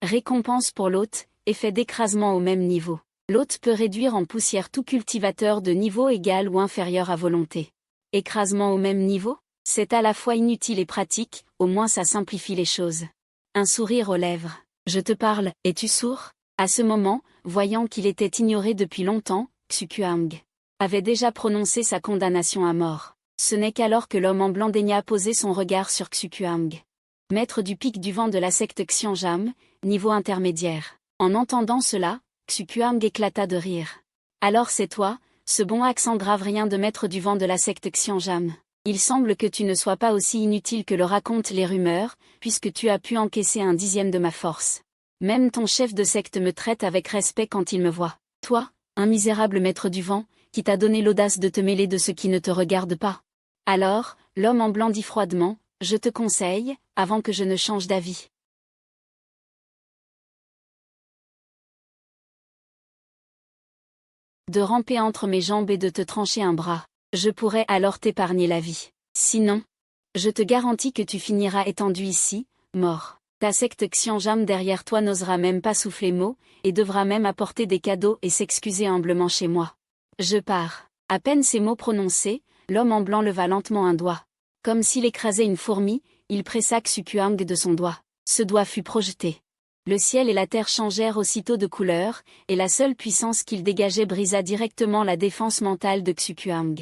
A: Récompense pour l'hôte, effet d'écrasement au même niveau. L'hôte peut réduire en poussière tout cultivateur de niveau égal ou inférieur à volonté. Écrasement au même niveau ? C'est à la fois inutile et pratique, au moins ça simplifie les choses. Un sourire aux lèvres. Je te parle, es-tu sourd ? À ce moment, voyant qu'il était ignoré depuis longtemps, Xuquang avait déjà prononcé sa condamnation à mort. Ce n'est qu'alors que l'homme en blanc daigna poser son regard sur Xuquang. Maître du pic du vent de la secte Xianjam, niveau intermédiaire. En entendant cela, Xuquang éclata de rire. Alors c'est toi, ce bon accent grave rien de maître du vent de la secte Xianjam. Il semble que tu ne sois pas aussi inutile que le racontent les rumeurs, puisque tu as pu encaisser 1/10 de ma force. Même ton chef de secte me traite avec respect quand il me voit. Toi, un misérable maître du vent, qui t'a donné l'audace de te mêler de ce qui ne te regarde pas. Alors, l'homme en blanc dit froidement, je te conseille, avant que je ne change d'avis. De ramper entre mes jambes et de te trancher un bras. Je pourrais alors t'épargner la vie. Sinon, je te garantis que tu finiras étendu ici, mort. Ta secte Xianjam derrière toi n'osera même pas souffler mot, et devra même apporter des cadeaux et s'excuser humblement chez moi. Je pars. À peine ces mots prononcés, l'homme en blanc leva lentement un doigt. Comme s'il écrasait une fourmi, il pressa Xuquang de son doigt. Ce doigt fut projeté. Le ciel et la terre changèrent aussitôt de couleur, et la seule puissance qu'il dégageait brisa directement la défense mentale de Xuquang.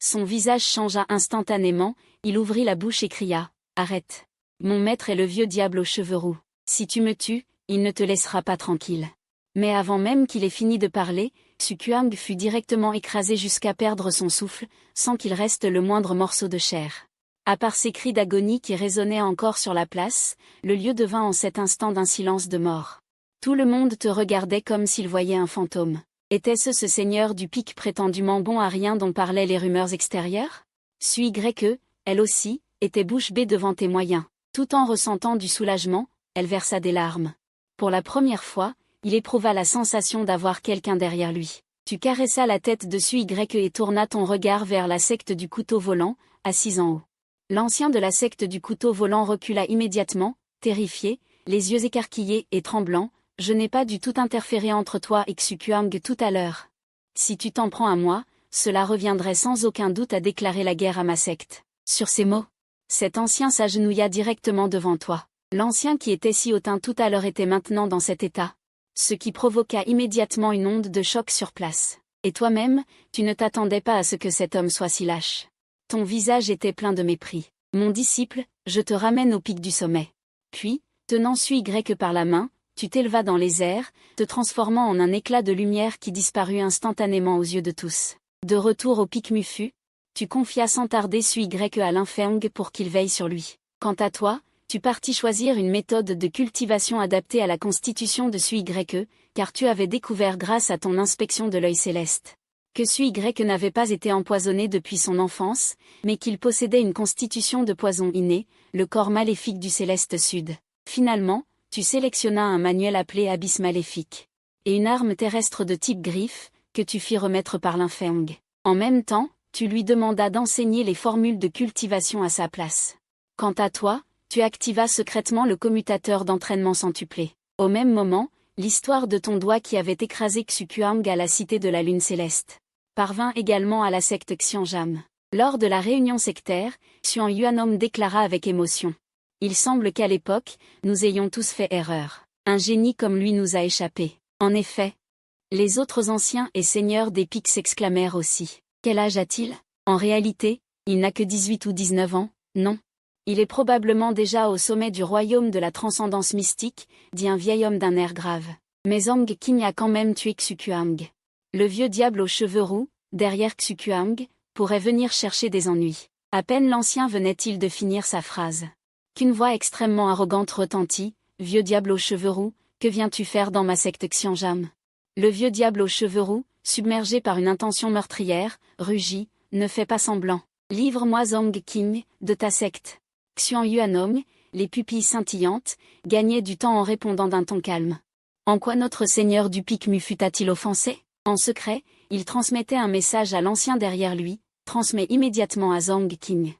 A: Son visage changea instantanément, il ouvrit la bouche et cria « Arrête. Mon maître est le vieux diable aux cheveux roux. Si tu me tues, il ne te laissera pas tranquille. » Mais avant même qu'il ait fini de parler, Xuquang fut directement écrasé jusqu'à perdre son souffle, sans qu'il reste le moindre morceau de chair. À part ces cris d'agonie qui résonnaient encore sur la place, le lieu devint en cet instant d'un silence de mort. Tout le monde te regardait comme s'il voyait un fantôme. Était-ce ce seigneur du pic prétendument bon à rien dont parlaient les rumeurs extérieures ? Suigreke, elle aussi, était bouche bée devant tes moyens. Tout en ressentant du soulagement, elle versa des larmes. Pour la première fois, il éprouva la sensation d'avoir quelqu'un derrière lui. Tu caressas la tête de Suigreke et tourna ton regard vers la secte du couteau volant, assise en haut. L'ancien de la secte du couteau volant recula immédiatement, terrifié, les yeux écarquillés et tremblants. Je n'ai pas du tout interféré entre toi et Xuquang tout à l'heure. Si tu t'en prends à moi, cela reviendrait sans aucun doute à déclarer la guerre à ma secte. Sur ces mots, cet ancien s'agenouilla directement devant toi. L'ancien qui était si hautain tout à l'heure était maintenant dans cet état. Ce qui provoqua immédiatement une onde de choc sur place. Et toi-même, tu ne t'attendais pas à ce que cet homme soit si lâche. Ton visage était plein de mépris. Mon disciple, je te ramène au pic du sommet. Puis, tenant Suigreke par la main, tu t'élevas dans les airs, te transformant en un éclat de lumière qui disparut instantanément aux yeux de tous. De retour au pic Mufu, tu confias sans tarder Suigreke à l'Infeng pour qu'il veille sur lui. Quant à toi, tu partis choisir une méthode de cultivation adaptée à la constitution de Suigreke, car tu avais découvert grâce à ton inspection de l'œil céleste que Suigreke n'avait pas été empoisonné depuis son enfance, mais qu'il possédait une constitution de poison inné, le corps maléfique du céleste sud. Finalement, tu sélectionnas un manuel appelé Abysse Maléfique. Et une arme terrestre de type griffe, que tu fis remettre par l'Infeng. En même temps, tu lui demandas d'enseigner les formules de cultivation à sa place. Quant à toi, tu activas secrètement le commutateur d'entraînement centuplé. Au même moment, l'histoire de ton doigt qui avait écrasé Xuquang à la cité de la lune céleste parvint également à la secte Xianjam. Lors de la réunion sectaire, Xuan Yuanom déclara avec émotion. Il semble qu'à l'époque, nous ayons tous fait erreur. Un génie comme lui nous a échappé. En effet. Les autres anciens et seigneurs des pics s'exclamèrent aussi. Quel âge a-t-il? En réalité, il n'a que 18 ou 19 ans, non? Il est probablement déjà au sommet du royaume de la transcendance mystique, dit un vieil homme d'un air grave. Mais Zhang Qing a quand même tué Xuquang. Le vieux diable aux cheveux roux, derrière Xuquang, pourrait venir chercher des ennuis. À peine l'ancien venait-il de finir sa phrase. Qu'une voix extrêmement arrogante retentit. Vieux diable aux cheveux roux, que viens-tu faire dans ma secte Xianjam? Le vieux diable aux cheveux roux, submergé par une intention meurtrière, rugit. Ne fais pas semblant. Livre-moi Zhang Qing, de ta secte. Xuan Yuanom, les pupilles scintillantes, gagnait du temps en répondant d'un ton calme. En quoi notre seigneur du pic Mu fut-il offensé? En secret, il transmettait un message à l'ancien derrière lui, transmet immédiatement à Zhang Qing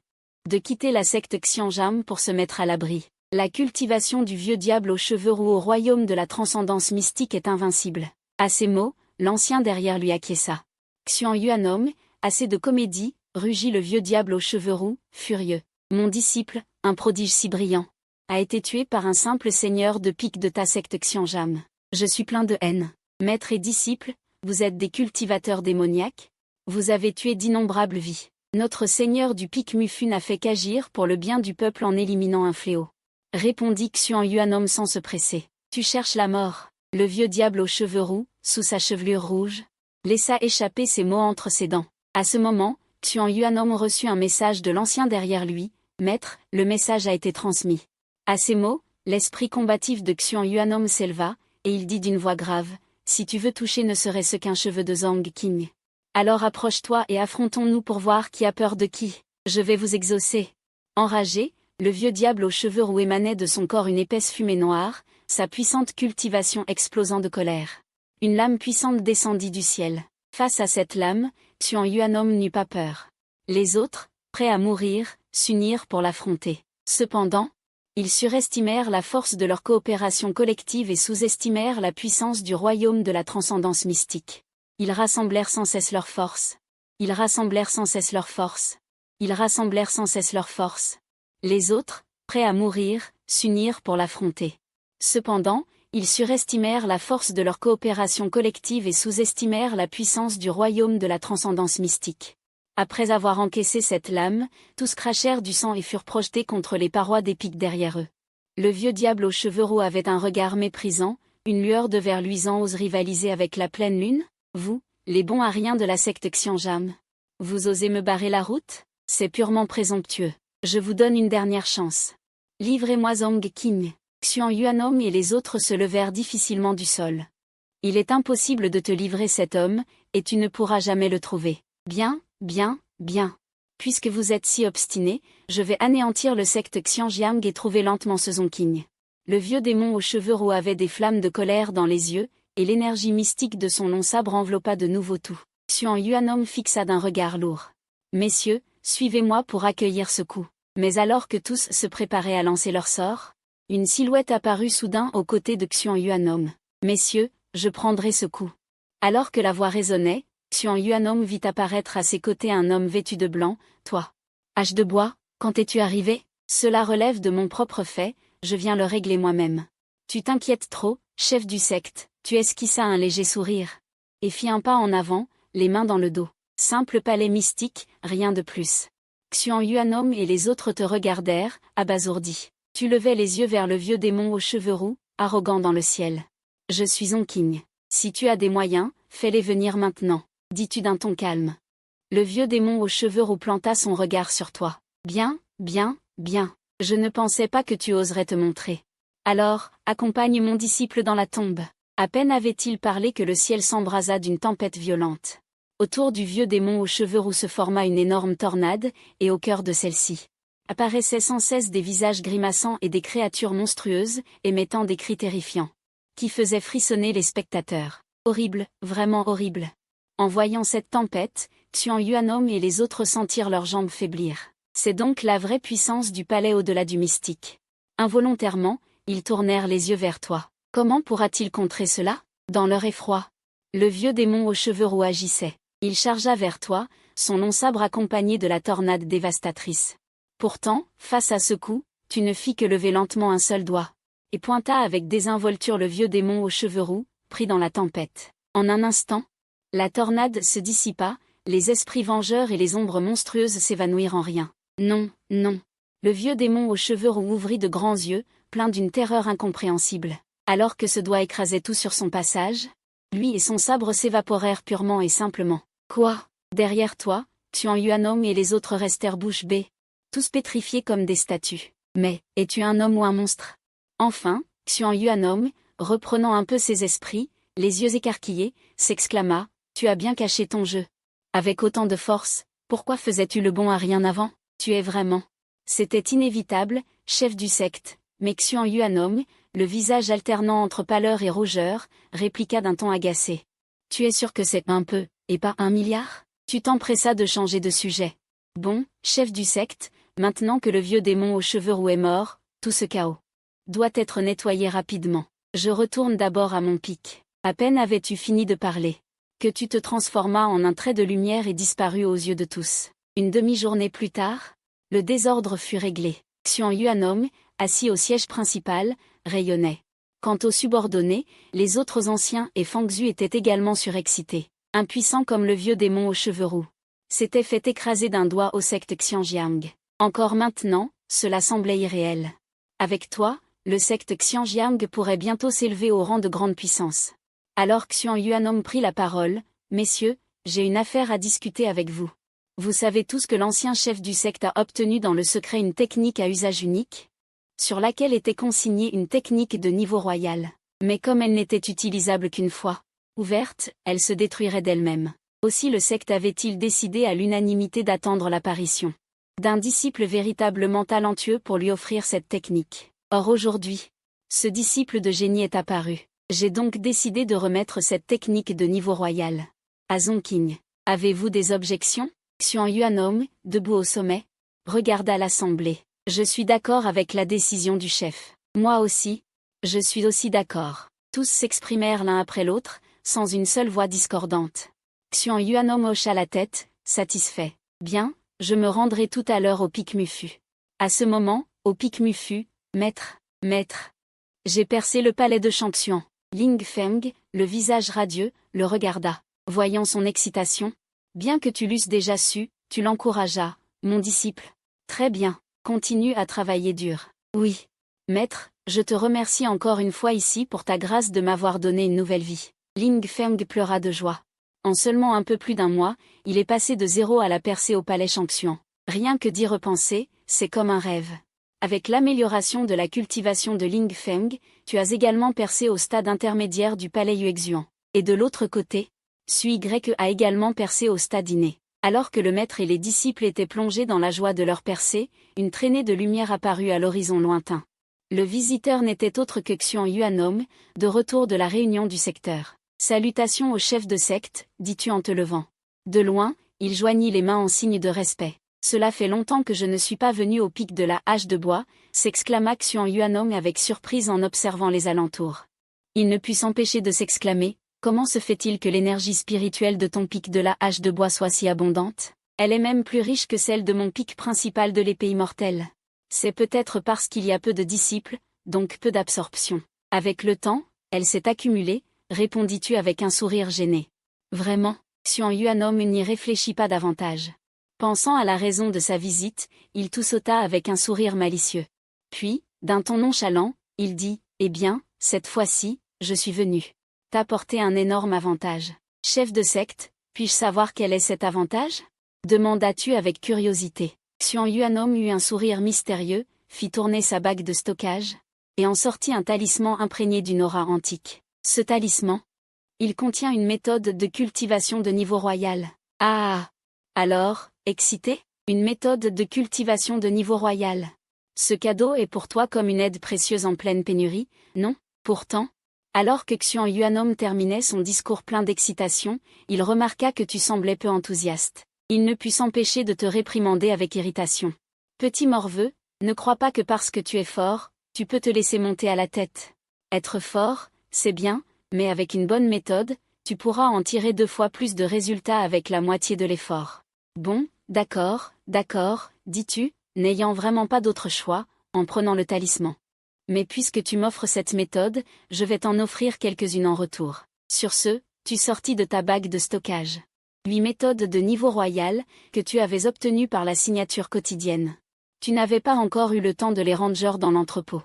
A: de quitter la secte Xianjam pour se mettre à l'abri. La cultivation du vieux diable aux cheveux roux au royaume de la transcendance mystique est invincible. À ces mots, l'ancien derrière lui acquiesça. Xuan Yuanom, assez de comédie, rugit le vieux diable aux cheveux roux, furieux. Mon disciple, un prodige si brillant, a été tué par un simple seigneur de pique de ta secte Xianjam. Je suis plein de haine. Maître et disciple, vous êtes des cultivateurs démoniaques? Vous avez tué d'innombrables vies. Notre seigneur du pic Mufu n'a fait qu'agir pour le bien du peuple en éliminant un fléau. Répondit Xuan Yuanom sans se presser. Tu cherches la mort. Le vieux diable aux cheveux roux, sous sa chevelure rouge, laissa échapper ces mots entre ses dents. À ce moment, Xuan Yuanom reçut un message de l'ancien derrière lui. Maître, le message a été transmis. À ces mots, l'esprit combatif de Xuan Yuanom s'éleva, et il dit d'une voix grave, si tu veux toucher ne serait-ce qu'un cheveu de Zhang Qing. Alors approche-toi et affrontons-nous pour voir qui a peur de qui. Je vais vous exaucer. Enragé, le vieux diable aux cheveux roux émanait de son corps une épaisse fumée noire, sa puissante cultivation explosant de colère. Une lame puissante descendit du ciel. Face à cette lame, Xuan Yuanom n'eut pas peur. Les autres, prêts à mourir, s'unirent pour l'affronter. Cependant, ils surestimèrent la force de leur coopération collective et sous-estimèrent la puissance du royaume de la transcendance mystique. Ils rassemblèrent sans cesse leurs forces. Ils rassemblèrent sans cesse leurs forces. Ils rassemblèrent sans cesse leurs forces. Les autres, prêts à mourir, s'unirent pour l'affronter. Cependant, ils surestimèrent la force de leur coopération collective et sous-estimèrent la puissance du royaume de la transcendance mystique. Après avoir encaissé cette lame, tous crachèrent du sang et furent projetés contre les parois des pics derrière eux. Le vieux diable aux cheveux roux avait un regard méprisant, une lueur de verre luisant ose rivaliser avec la pleine lune? Vous, les bons à rien de la secte Xianjam. Vous osez me barrer la route? C'est purement présomptueux. Je vous donne une dernière chance. Livrez-moi Zhang Qing. Xuan Yuanom et les autres se levèrent difficilement du sol. Il est impossible de te livrer cet homme, et tu ne pourras jamais le trouver. Bien, bien, bien. Puisque vous êtes si obstiné, je vais anéantir le secte Xianjiang et trouver lentement ce Zhang Qing. Le vieux démon aux cheveux roux avait des flammes de colère dans les yeux, et l'énergie mystique de son long sabre enveloppa de nouveau tout. Xuan Yuanom fixa d'un regard lourd. Messieurs, suivez-moi pour accueillir ce coup. Mais alors que tous se préparaient à lancer leur sort, une silhouette apparut soudain aux côtés de Xuan Yuanom. Messieurs, je prendrai ce coup. Alors que la voix résonnait, Xuan Yuanom vit apparaître à ses côtés un homme vêtu de blanc. Toi, hache de bois, quand es-tu arrivé? Cela relève de mon propre fait, je viens le régler moi-même. Tu t'inquiètes trop, chef du secte. Tu esquissa un léger sourire. Et fit un pas en avant, les mains dans le dos. Simple palais mystique, rien de plus. Xuan Yuanom et les autres te regardèrent, abasourdis. Tu levais les yeux vers le vieux démon aux cheveux roux, arrogant dans le ciel. Je suis Zhang Qing. Si tu as des moyens, fais-les venir maintenant, dis-tu d'un ton calme. Le vieux démon aux cheveux roux planta son regard sur toi. Bien, bien, bien. Je ne pensais pas que tu oserais te montrer. Alors, accompagne mon disciple dans la tombe. À peine avait-il parlé que le ciel s'embrasa d'une tempête violente. Autour du vieux démon aux cheveux roux se forma une énorme tornade, et au cœur de celle-ci apparaissaient sans cesse des visages grimaçants et des créatures monstrueuses, émettant des cris terrifiants, qui faisaient frissonner les spectateurs. Horrible, vraiment horrible. En voyant cette tempête, Xian Yuanom et les autres sentirent leurs jambes faiblir. C'est donc la vraie puissance du palais au-delà du mystique. Involontairement, ils tournèrent les yeux vers toi. Comment pourra-t-il contrer cela? Dans leur effroi, le vieux démon aux cheveux roux agissait. Il chargea vers toi, son long sabre accompagné de la tornade dévastatrice. Pourtant, face à ce coup, tu ne fis que lever lentement un seul doigt, et pointa avec désinvolture le vieux démon aux cheveux roux, pris dans la tempête. En un instant, la tornade se dissipa, les esprits vengeurs et les ombres monstrueuses s'évanouirent en rien. Non, non. Le vieux démon aux cheveux roux ouvrit de grands yeux, plein d'une terreur incompréhensible. Alors que ce doigt écrasait tout sur son passage, lui et son sabre s'évaporèrent purement et simplement. Quoi? Derrière toi, Xian Yuanom et les autres restèrent bouche bée, tous pétrifiés comme des statues. Mais, es-tu un homme ou un monstre? Enfin, Xian Yuanom, reprenant un peu ses esprits, les yeux écarquillés, s'exclama, tu as bien caché ton jeu. Avec autant de force, pourquoi faisais-tu le bon à rien avant? Tu es vraiment. C'était inévitable, chef du secte, mais Xian Yuanom, le visage alternant entre pâleur et rougeur, répliqua d'un ton agacé. Tu es sûr que c'est un peu, et pas 1 milliard? Tu t'empressas de changer de sujet. Bon, chef du secte, maintenant que le vieux démon aux cheveux roux est mort, tout ce chaos doit être nettoyé rapidement. Je retourne d'abord à mon pic. À peine avais-tu fini de parler, que tu te transformas en un trait de lumière et disparus aux yeux de tous. Une demi-journée plus tard, le désordre fut réglé. Xian Yuanom, assis au siège principal, rayonnait. Quant aux subordonnés, les autres anciens et Fang Zhu étaient également surexcités. Impuissants comme le vieux démon aux cheveux roux. S'était fait écraser d'un doigt au secte Xianjiang. Encore maintenant, cela semblait irréel. Avec toi, le secte Xianjiang pourrait bientôt s'élever au rang de grande puissance. Alors Xian Yuanom prit la parole, « Messieurs, j'ai une affaire à discuter avec vous. Vous savez tous que l'ancien chef du secte a obtenu dans le secret une technique à usage unique, sur laquelle était consignée une technique de niveau royal. Mais comme elle n'était utilisable qu'une fois ouverte, elle se détruirait d'elle-même. Aussi le secte avait-il décidé à l'unanimité d'attendre l'apparition d'un disciple véritablement talentueux pour lui offrir cette technique. Or aujourd'hui, ce disciple de génie est apparu. J'ai donc décidé de remettre cette technique de niveau royal à Zongqing. Avez-vous des objections? Xian Yuanom, debout au sommet, regarda l'assemblée. Je suis d'accord avec la décision du chef. Moi aussi. Je suis aussi d'accord. Tous s'exprimèrent l'un après l'autre, sans une seule voix discordante. Xian Yuanom hocha la tête, satisfait. Bien, je me rendrai tout à l'heure au pic Mufu. À ce moment, au pic Mufu, maître, j'ai percé le palais de Shangxuan. Ling Feng, le visage radieux, le regarda. Voyant son excitation, bien que tu l'eusses déjà su, tu l'encourageas, mon disciple. Très bien, continue à travailler dur. Oui. Maître, je te remercie encore une fois ici pour ta grâce de m'avoir donné une nouvelle vie. Ling Feng pleura de joie. En seulement un peu plus d'1 mois, il est passé de 0 à la percée au palais Shangxuan. Rien que d'y repenser, c'est comme un rêve. Avec l'amélioration de la cultivation de Ling Feng, tu as également percé au stade intermédiaire du palais Yuexuan. Et de l'autre côté, Sui Y a également percé au stade inné. Alors que le maître et les disciples étaient plongés dans la joie de leur percée, une traînée de lumière apparut à l'horizon lointain. Le visiteur n'était autre que Xian Yuanom, de retour de la réunion du secteur. Salutations au chef de secte, dis-tu en te levant. De loin, il joignit les mains en signe de respect. Cela fait longtemps que je ne suis pas venu au pic de la hache de bois, s'exclama Xian Yuanom avec surprise en observant les alentours. Il ne put s'empêcher de s'exclamer, comment se fait-il que l'énergie spirituelle de ton pic de la hache de bois soit si abondante? Elle est même plus riche que celle de mon pic principal de l'épée immortelle. C'est peut-être parce qu'il y a peu de disciples, donc peu d'absorption. Avec le temps, elle s'est accumulée, répondis-tu avec un sourire gêné. Vraiment, Xian Yuanom n'y réfléchit pas davantage. Pensant à la raison de sa visite, il tout sauta avec un sourire malicieux. Puis, d'un ton nonchalant, il dit, « Eh bien, cette fois-ci, je suis venu t'apporter un énorme avantage. Chef de secte, puis-je savoir quel est cet avantage ?» demanda-tu avec curiosité. Xian Yuanom eut un sourire mystérieux, fit tourner sa bague de stockage, et en sortit un talisman imprégné d'une aura antique. Ce talisman, il contient une méthode de cultivation de niveau royal. Ah! Alors, excité? Une méthode de cultivation de niveau royal. Ce cadeau est pour toi comme une aide précieuse en pleine pénurie, non? Pourtant, alors que Xuan Yuanom terminait son discours plein d'excitation, il remarqua que tu semblais peu enthousiaste. Il ne put s'empêcher de te réprimander avec irritation. Petit morveux, ne crois pas que parce que tu es fort, tu peux te laisser monter à la tête. Être fort, c'est bien, mais avec une bonne méthode, tu pourras en tirer 2 fois plus de résultats avec la moitié de l'effort. Bon, d'accord, dis-tu, n'ayant vraiment pas d'autre choix, en prenant le talisman. Mais puisque tu m'offres cette méthode, je vais t'en offrir quelques-unes en retour. Sur ce, tu sortis de ta bague de stockage 8 méthodes de niveau royal, que tu avais obtenues par la signature quotidienne. Tu n'avais pas encore eu le temps de les ranger dans l'entrepôt.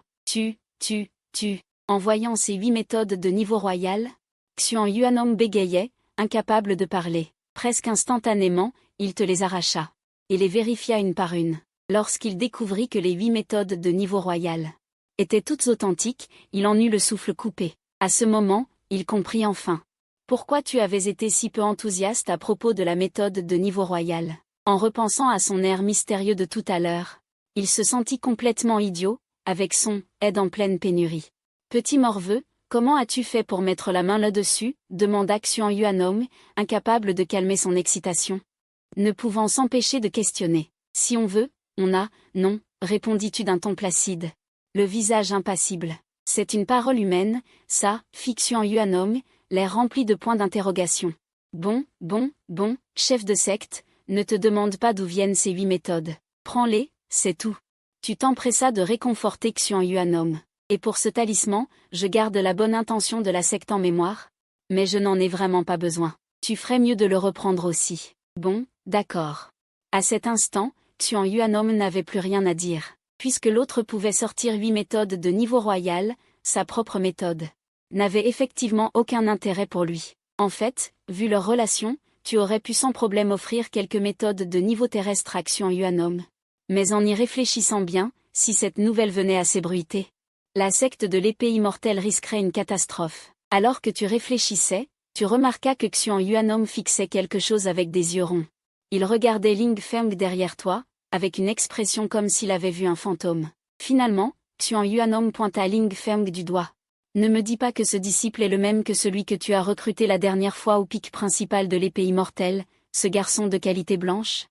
A: En voyant ces 8 méthodes de niveau royal, Xuan Yuanom bégayait, incapable de parler. Presque instantanément, il te les arracha. Et les vérifia une par une. Lorsqu'il découvrit que les 8 méthodes de niveau royal étaient toutes authentiques, il en eut le souffle coupé. À ce moment, il comprit enfin pourquoi tu avais été si peu enthousiaste à propos de la méthode de niveau royal. En repensant à son air mystérieux de tout à l'heure, il se sentit complètement idiot, avec son « aide en pleine pénurie ». Petit morveux, comment as-tu fait pour mettre la main là-dessus demanda Xuan Yuanom, incapable de calmer son excitation. Ne pouvant s'empêcher de questionner. Si on veut, on a, non, répondis-tu d'un ton placide. Le visage impassible. C'est une parole humaine, ça, fit Xuan Yuanom, l'air rempli de points d'interrogation. Bon, chef de secte, ne te demande pas d'où viennent ces 8 méthodes. Prends-les, c'est tout. Tu t'empressas de réconforter Xuan Yuanom. Et pour ce talisman, je garde la bonne intention de la secte en mémoire. Mais je n'en ai vraiment pas besoin. Tu ferais mieux de le reprendre aussi. Bon, d'accord. À cet instant, Xuan Yuanom n'avait plus rien à dire. Puisque l'autre pouvait sortir 8 méthodes de niveau royal, sa propre méthode n'avait effectivement aucun intérêt pour lui. En fait, vu leur relation, tu aurais pu sans problème offrir quelques méthodes de niveau terrestre à Xuan Yuanom. Mais en y réfléchissant bien, si cette nouvelle venait à s'ébruiter, la secte de l'épée immortelle risquerait une catastrophe. Alors que tu réfléchissais, tu remarquas que Xuan Yuanom fixait quelque chose avec des yeux ronds. Il regardait Ling Feng derrière toi, avec une expression comme s'il avait vu un fantôme. Finalement, Xuan Yuanom pointa Ling Feng du doigt. Ne me dis pas que ce disciple est le même que celui que tu as recruté la dernière fois au pic principal de l'épée immortelle, ce garçon de qualité blanche?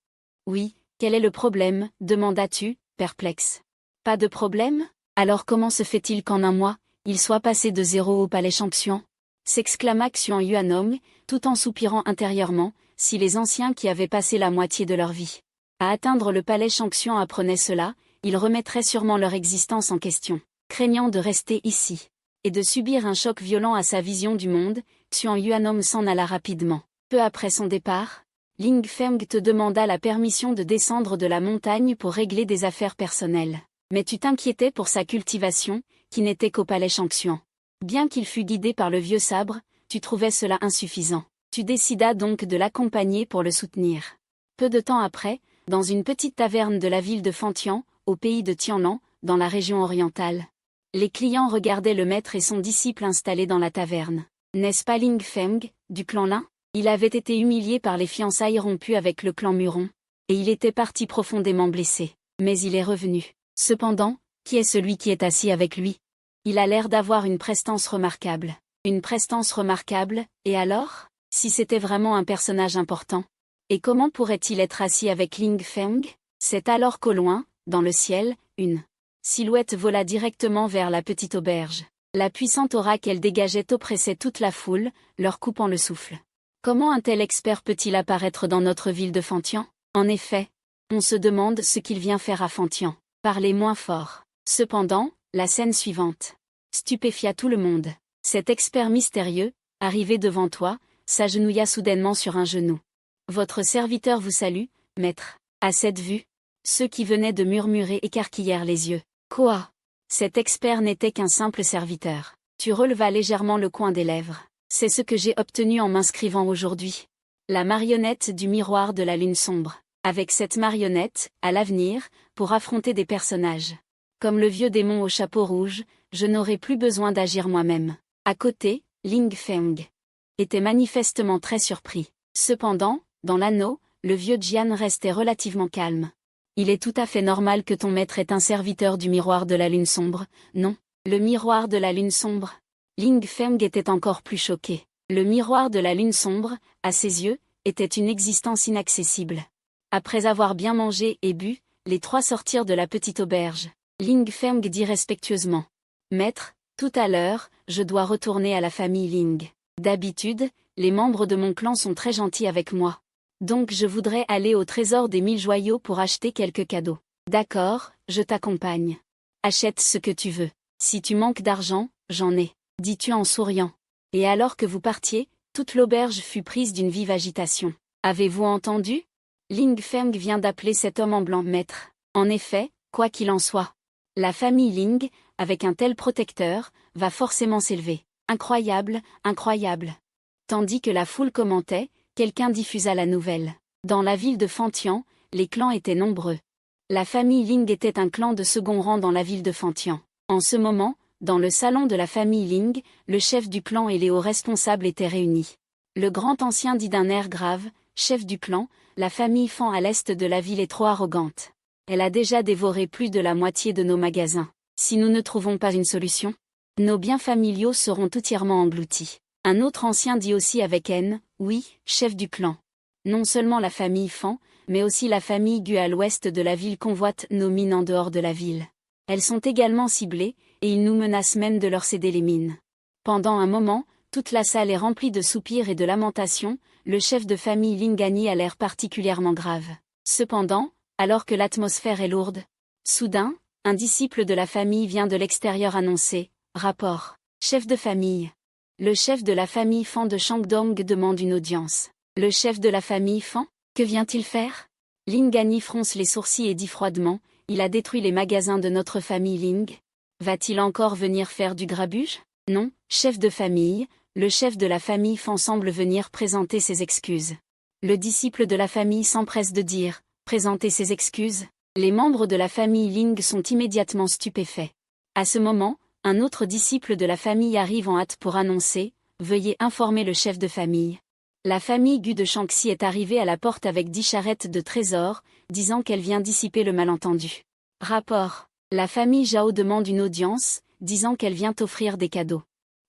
A: Oui, quel est le problème, demandas-tu, perplexe. Pas de problème? Alors comment se fait-il qu'en un mois, il soit passé de 0 au palais Shangxian? S'exclama Xuan Yuanom, tout en soupirant intérieurement, si les anciens qui avaient passé la moitié de leur vie à atteindre le palais Shangxian apprenaient cela, ils remettraient sûrement leur existence en question. Craignant de rester ici et de subir un choc violent à sa vision du monde, Xuan Yuanom s'en alla rapidement. Peu après son départ, Ling Feng te demanda la permission de descendre de la montagne pour régler des affaires personnelles. Mais tu t'inquiétais pour sa cultivation, qui n'était qu'au palais Shangxian. Bien qu'il fût guidé par le vieux sabre, tu trouvais cela insuffisant. Tu décidas donc de l'accompagner pour le soutenir. Peu de temps après, dans une petite taverne de la ville de Fantian, au pays de Tianlan, dans la région orientale, les clients regardaient le maître et son disciple installés dans la taverne. N'est-ce pas Ling Feng, du clan Lin? Il avait été humilié par les fiançailles rompues avec le clan Muron, et il était parti profondément blessé. Mais il est revenu. Cependant, qui est celui qui est assis avec lui? Il a l'air d'avoir une prestance remarquable. Une prestance remarquable, et alors? Si c'était vraiment un personnage important. Et comment pourrait-il être assis avec Ling Feng? C'est alors qu'au loin, dans le ciel, une silhouette vola directement vers la petite auberge. La puissante aura qu'elle dégageait oppressait toute la foule, leur coupant le souffle. Comment un tel expert peut-il apparaître dans notre ville de Fantian? En effet, on se demande ce qu'il vient faire à Fantian. Parler moins fort. Cependant, la scène suivante stupéfia tout le monde. Cet expert mystérieux, arrivé devant toi, s'agenouilla soudainement sur un genou. Votre serviteur vous salue, maître. À cette vue, ceux qui venaient de murmurer écarquillèrent les yeux. Quoi? Cet expert n'était qu'un simple serviteur. Tu relevas légèrement le coin des lèvres. C'est ce que j'ai obtenu en m'inscrivant aujourd'hui. La marionnette du miroir de la lune sombre. Avec cette marionnette, à l'avenir, pour affronter des personnages comme le vieux démon au chapeau rouge, je n'aurai plus besoin d'agir moi-même. À côté, Ling Feng était manifestement très surpris. Cependant, dans l'anneau, le vieux Jian restait relativement calme. Il est tout à fait normal que ton maître est un serviteur du miroir de la lune sombre, non? Le miroir de la lune sombre? Ling Feng était encore plus choqué. Le miroir de la lune sombre, à ses yeux, était une existence inaccessible. Après avoir bien mangé et bu, les trois sortirent de la petite auberge. Ling Feng dit respectueusement. Maître, tout à l'heure, je dois retourner à la famille Ling. D'habitude, les membres de mon clan sont très gentils avec moi. Donc je voudrais aller au trésor des 1000 joyaux pour acheter quelques cadeaux. D'accord, je t'accompagne. Achète ce que tu veux. Si tu manques d'argent, j'en ai, dis-tu en souriant. Et alors que vous partiez, toute l'auberge fut prise d'une vive agitation. Avez-vous entendu? Ling Feng vient d'appeler cet homme en blanc maître. En effet, quoi qu'il en soit, la famille Ling, avec un tel protecteur, va forcément s'élever. Incroyable, incroyable. Tandis que la foule commentait, quelqu'un diffusa la nouvelle. Dans la ville de Fantian, les clans étaient nombreux. La famille Ling était un clan de second rang dans la ville de Fantian. En ce moment, dans le salon de la famille Ling, le chef du clan et les hauts responsables étaient réunis. Le grand ancien dit d'un air grave, « Chef du clan, la famille Fan à l'est de la ville est trop arrogante. Elle a déjà dévoré plus de la moitié de nos magasins. Si nous ne trouvons pas une solution, nos biens familiaux seront entièrement engloutis. » Un autre ancien dit aussi avec haine, « Oui, chef du clan. Non seulement la famille Fan, mais aussi la famille Gu à l'ouest de la ville convoite nos mines en dehors de la ville. Elles sont également ciblées, et ils nous menacent même de leur céder les mines. » Pendant un moment, toute la salle est remplie de soupirs et de lamentations, le chef de famille Lingani a l'air particulièrement grave. Cependant, alors que l'atmosphère est lourde, soudain, un disciple de la famille vient de l'extérieur annoncer, « Rapport. Chef de famille. » Le chef de la famille Fan de Shangdong demande une audience. Le chef de la famille Fan, que vient-il faire? Lingani fronce les sourcils et dit froidement, « Il a détruit les magasins de notre famille Ling. Va-t-il encore venir faire du grabuge? Non, chef de famille. » Le chef de la famille Fan semble venir présenter ses excuses. Le disciple de la famille s'empresse de dire, « Présenter ses excuses ?» Les membres de la famille Ling sont immédiatement stupéfaits. À ce moment, un autre disciple de la famille arrive en hâte pour annoncer, « Veuillez informer le chef de famille. » La famille Gu de Shaanxi est arrivée à la porte avec 10 charrettes de trésors, disant qu'elle vient dissiper le malentendu. Rapport. La famille Zhao demande une audience, disant qu'elle vient offrir des cadeaux.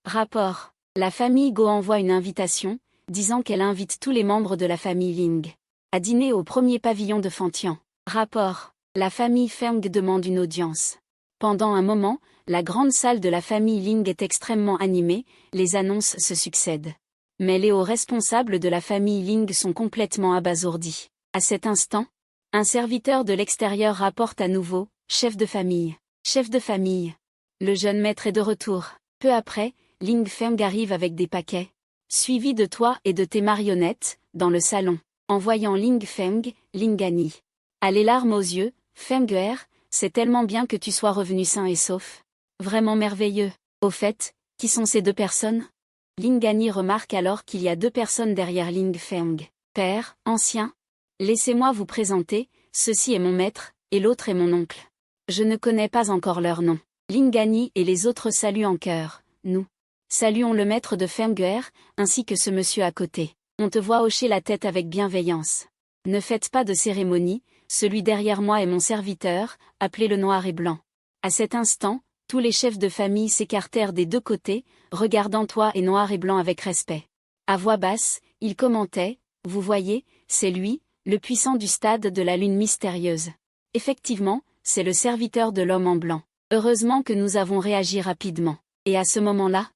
A: Rapport. La famille Go envoie une invitation, disant qu'elle invite tous les membres de la famille Ling à dîner au premier pavillon de Fantian. Rapport. La famille Feng demande une audience. Pendant un moment, la grande salle de la famille Ling est extrêmement animée, les annonces se succèdent. Mais les hauts responsables de la famille Ling sont complètement abasourdis. À cet instant, un serviteur de l'extérieur rapporte à nouveau, « Chef de famille. Chef de famille. » Le jeune maître est de retour. Peu après, Ling Feng arrive avec des paquets, suivi de toi et de tes marionnettes, dans le salon. En voyant Ling Feng, Lingani a les larmes aux yeux, « Feng'er, c'est tellement bien que tu sois revenu sain et sauf. Vraiment merveilleux. Au fait, qui sont ces deux personnes? » Lingani remarque alors qu'il y a 2 personnes derrière Ling Feng. « Père, ancien. Laissez-moi vous présenter, ceci est mon maître, et l'autre est mon oncle. Je ne connais pas encore leur nom. » Lingani et les autres saluent en chœur, « Nous saluons le maître de Feng'er, ainsi que ce monsieur à côté. On te voit hocher la tête avec bienveillance. Ne faites pas de cérémonie, celui derrière moi est mon serviteur, appelé le noir et blanc. » À cet instant, tous les chefs de famille s'écartèrent des 2 côtés, regardant toi et noir et blanc avec respect. À voix basse, ils commentaient, « Vous voyez, c'est lui, le puissant du stade de la lune mystérieuse. Effectivement, c'est le serviteur de l'homme en blanc. Heureusement que nous avons réagi rapidement. » Et à ce moment-là,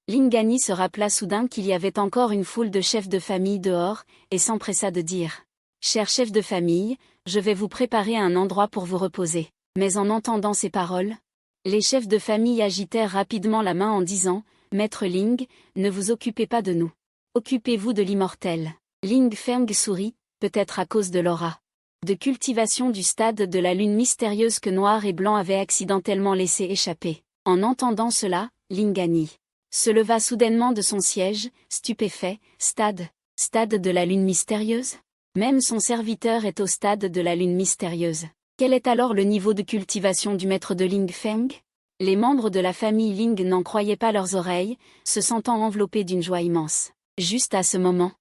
A: Lingani se rappela soudain qu'il y avait encore une foule de chefs de famille dehors, et s'empressa de dire, « Cher chef de famille, je vais vous préparer un endroit pour vous reposer. » Mais en entendant ces paroles, les chefs de famille agitèrent rapidement la main en disant, « Maître Ling, ne vous occupez pas de nous. Occupez-vous de l'immortel. » Ling Feng sourit, peut-être à cause de l'aura de cultivation du stade de la lune mystérieuse que Noir et Blanc avaient accidentellement laissé échapper. En entendant cela, Lingani se leva soudainement de son siège, stupéfait, « Stade de la lune mystérieuse? Même son serviteur est au stade de la lune mystérieuse. Quel est alors le niveau de cultivation du maître de Ling Feng? » Les membres de la famille Ling n'en croyaient pas leurs oreilles, se sentant enveloppés d'une joie immense. Juste à ce moment,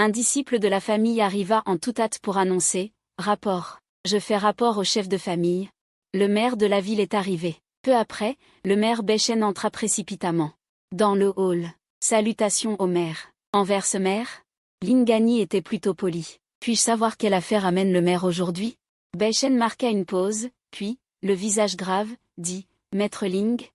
A: Un disciple de la famille arriva en toute hâte pour annoncer « Rapport. Je fais rapport au chef de famille. Le maire de la ville est arrivé. » Peu après, le maire Bächen entra précipitamment dans le hall. Salutations au maire. Envers ce maire, Lingani était plutôt poli. Puis-je savoir quelle affaire amène le maire aujourd'hui? Bächen marqua une pause, puis, le visage grave, dit « Maître Ling,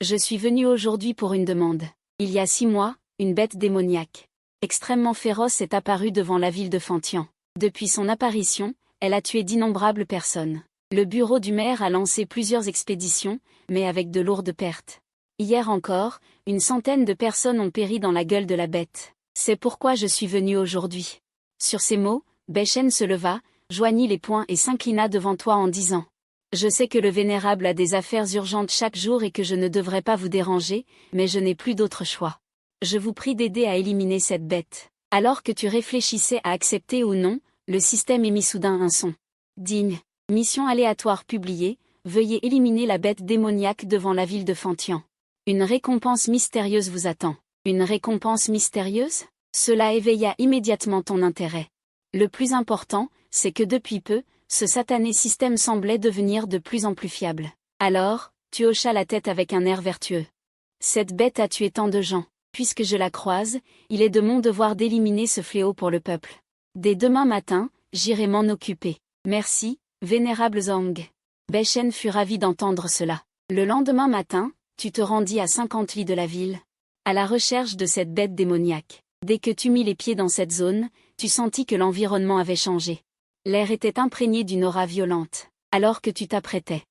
A: je suis venu aujourd'hui pour une demande. Il y a 6 mois, une bête démoniaque, extrêmement féroce est apparue devant la ville de Fantian. Depuis son apparition, elle a tué d'innombrables personnes. Le bureau du maire a lancé plusieurs expéditions, mais avec de lourdes pertes. Hier encore, une centaine de personnes ont péri dans la gueule de la bête. C'est pourquoi je suis venu aujourd'hui. » Sur ces mots, Bächen se leva, joignit les poings et s'inclina devant toi en disant « Je sais que le vénérable a des affaires urgentes chaque jour et que je ne devrais pas vous déranger, mais je n'ai plus d'autre choix. Je vous prie d'aider à éliminer cette bête. » Alors que tu réfléchissais à accepter ou non, le système émit soudain un son. Digne. Mission aléatoire publiée, veuillez éliminer la bête démoniaque devant la ville de Fantian. Une récompense mystérieuse vous attend. Une récompense mystérieuse? Cela éveilla immédiatement ton intérêt. Le plus important, c'est que depuis peu, ce satané système semblait devenir de plus en plus fiable. Alors, tu hochas la tête avec un air vertueux. Cette bête a tué tant de gens. Puisque je la croise, il est de mon devoir d'éliminer ce fléau pour le peuple. Dès demain matin, j'irai m'en occuper. Merci, vénérable Zhang. Bächen fut ravi d'entendre cela. Le lendemain matin, tu te rendis à 50 lis de la ville, à la recherche de cette bête démoniaque. Dès que tu mis les pieds dans cette zone, tu sentis que l'environnement avait changé. L'air était imprégné d'une aura violente. Alors que tu t'apprêtais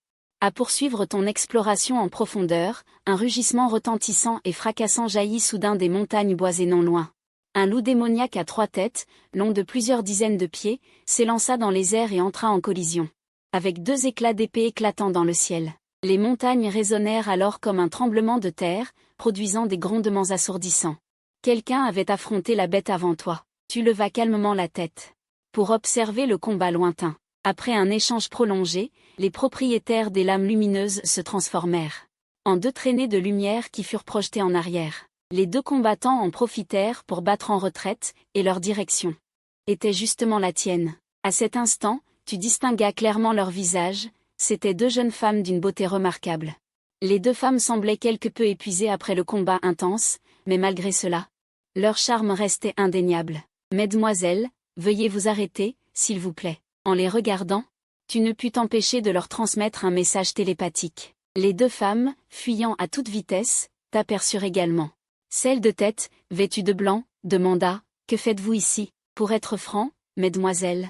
A: à poursuivre ton exploration en profondeur, un rugissement retentissant et fracassant jaillit soudain des montagnes boisées non loin. Un loup démoniaque à 3 têtes, long de plusieurs dizaines de pieds, s'élança dans les airs et entra en collision. Avec 2 éclats d'épée éclatant dans le ciel. Les montagnes résonnèrent alors comme un tremblement de terre, produisant des grondements assourdissants. Quelqu'un avait affronté la bête avant toi. Tu levas calmement la tête pour observer le combat lointain. Après un échange prolongé, les propriétaires des lames lumineuses se transformèrent en 2 traînées de lumière qui furent projetées en arrière. Les 2 combattants en profitèrent pour battre en retraite, et leur direction était justement la tienne. À cet instant, tu distinguas clairement leurs visages, c'étaient 2 jeunes femmes d'une beauté remarquable. Les 2 femmes semblaient quelque peu épuisées après le combat intense, mais malgré cela, leur charme restait indéniable. « Mesdemoiselles, veuillez vous arrêter, s'il vous plaît. » En les regardant, tu ne pus t'empêcher de leur transmettre un message télépathique. Les 2 femmes, fuyant à toute vitesse, t'aperçurent également. Celle de tête, vêtue de blanc, demanda « Que faites-vous ici? » Pour être franc, mesdemoiselles,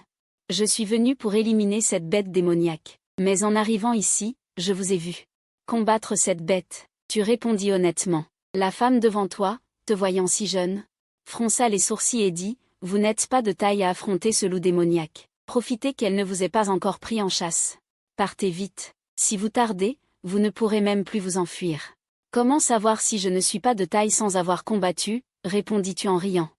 A: je suis venue pour éliminer cette bête démoniaque. Mais en arrivant ici, je vous ai vu combattre cette bête. Tu répondis honnêtement. La femme devant toi, te voyant si jeune, fronça les sourcils et dit « Vous n'êtes pas de taille à affronter ce loup démoniaque. Profitez qu'elle ne vous ait pas encore pris en chasse. Partez vite. Si vous tardez, vous ne pourrez même plus vous enfuir. » Comment savoir si je ne suis pas de taille sans avoir combattu, répondis-tu en riant.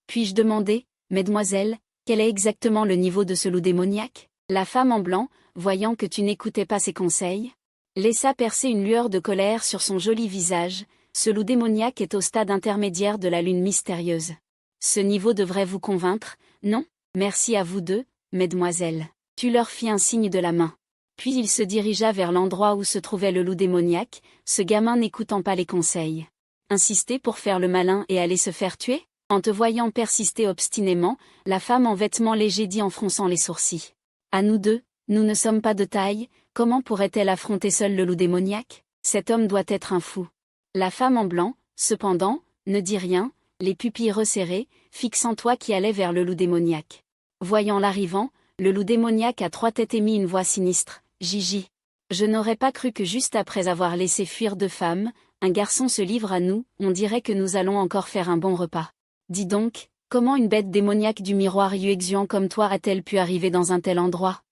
A: Puis-je demander, mesdemoiselles, quel est exactement le niveau de ce loup démoniaque? La femme en blanc, voyant que tu n'écoutais pas ses conseils, laissa percer une lueur de colère sur son joli visage. Ce loup démoniaque est au stade intermédiaire de la lune mystérieuse. Ce niveau devrait vous convaincre, non? Merci à vous 2, mesdemoiselles. Tu leur fis un signe de la main. Puis il se dirigea vers l'endroit où se trouvait le loup démoniaque, ce gamin n'écoutant pas les conseils. Insister pour faire le malin et aller se faire tuer? En te voyant persister obstinément, la femme en vêtements légers dit en fronçant les sourcils. À nous 2, nous ne sommes pas de taille, comment pourrait-elle affronter seule le loup démoniaque? Cet homme doit être un fou. La femme en blanc, cependant, ne dit rien, les pupilles resserrées, fixant toi qui allais vers le loup démoniaque. Voyant l'arrivant, le loup démoniaque à 3 têtes émit une voix sinistre. Gigi. Je n'aurais pas cru que juste après avoir laissé fuir 2 femmes, un garçon se livre à nous, on dirait que nous allons encore faire un bon repas. Dis donc, comment une bête démoniaque du miroir Yuexian comme toi a-t-elle pu arriver dans un tel endroit?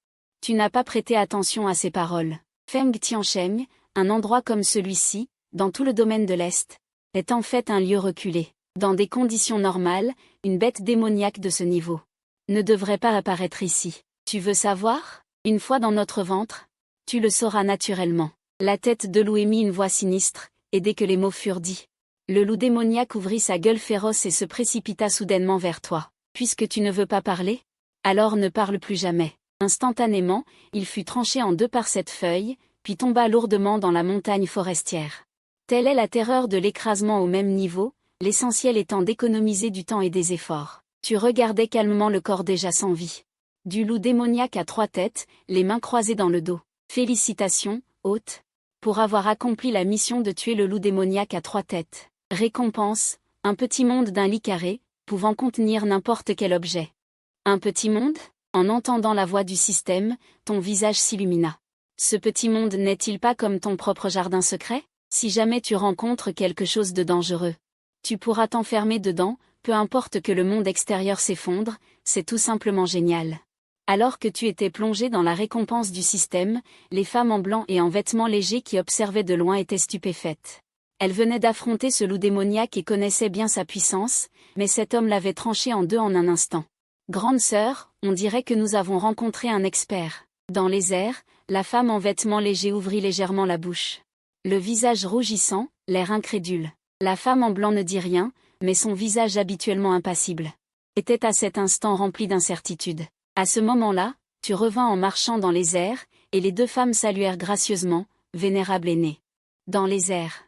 A: Tu n'as pas prêté attention à ces paroles. Feng Tiancheng, un endroit comme celui-ci, dans tout le domaine de l'Est, est en fait un lieu reculé. Dans des conditions normales, une bête démoniaque de ce niveau ne devrait pas apparaître ici. Tu veux savoir? Une fois dans notre ventre, tu le sauras naturellement. La tête de loup émit une voix sinistre, et dès que les mots furent dits, le loup démoniaque ouvrit sa gueule féroce et se précipita soudainement vers toi. Puisque tu ne veux pas parler? Alors ne parle plus jamais. Instantanément, il fut tranché en deux par cette feuille, puis tomba lourdement dans la montagne forestière. Telle est la terreur de l'écrasement au même niveau, l'essentiel étant d'économiser du temps et des efforts. Tu regardais calmement le corps déjà sans vie. Du loup démoniaque à trois têtes, les mains croisées dans le dos. Félicitations, hôte, pour avoir accompli la mission de tuer le loup démoniaque à trois têtes. Récompense, un petit monde d'un lit carré, pouvant contenir n'importe quel objet. Un petit monde? En entendant la voix du système, ton visage s'illumina. Ce petit monde n'est-il pas comme ton propre jardin secret? Si jamais tu rencontres quelque chose de dangereux, tu pourras t'enfermer dedans, peu importe que le monde extérieur s'effondre, c'est tout simplement génial. Alors que tu étais plongé dans la récompense du système, les femmes en blanc et en vêtements légers qui observaient de loin étaient stupéfaites. Elles venaient d'affronter ce loup démoniaque et connaissaient bien sa puissance, mais cet homme l'avait tranché en deux en un instant. Grande sœur, on dirait que nous avons rencontré un expert. Dans les airs, la femme en vêtements légers ouvrit légèrement la bouche. Le visage rougissant, l'air incrédule. La femme en blanc ne dit rien, mais son visage habituellement impassible était à cet instant rempli d'incertitude. À ce moment-là, tu revins en marchant dans les airs, et les deux femmes saluèrent gracieusement, vénérable aînée. Dans les airs.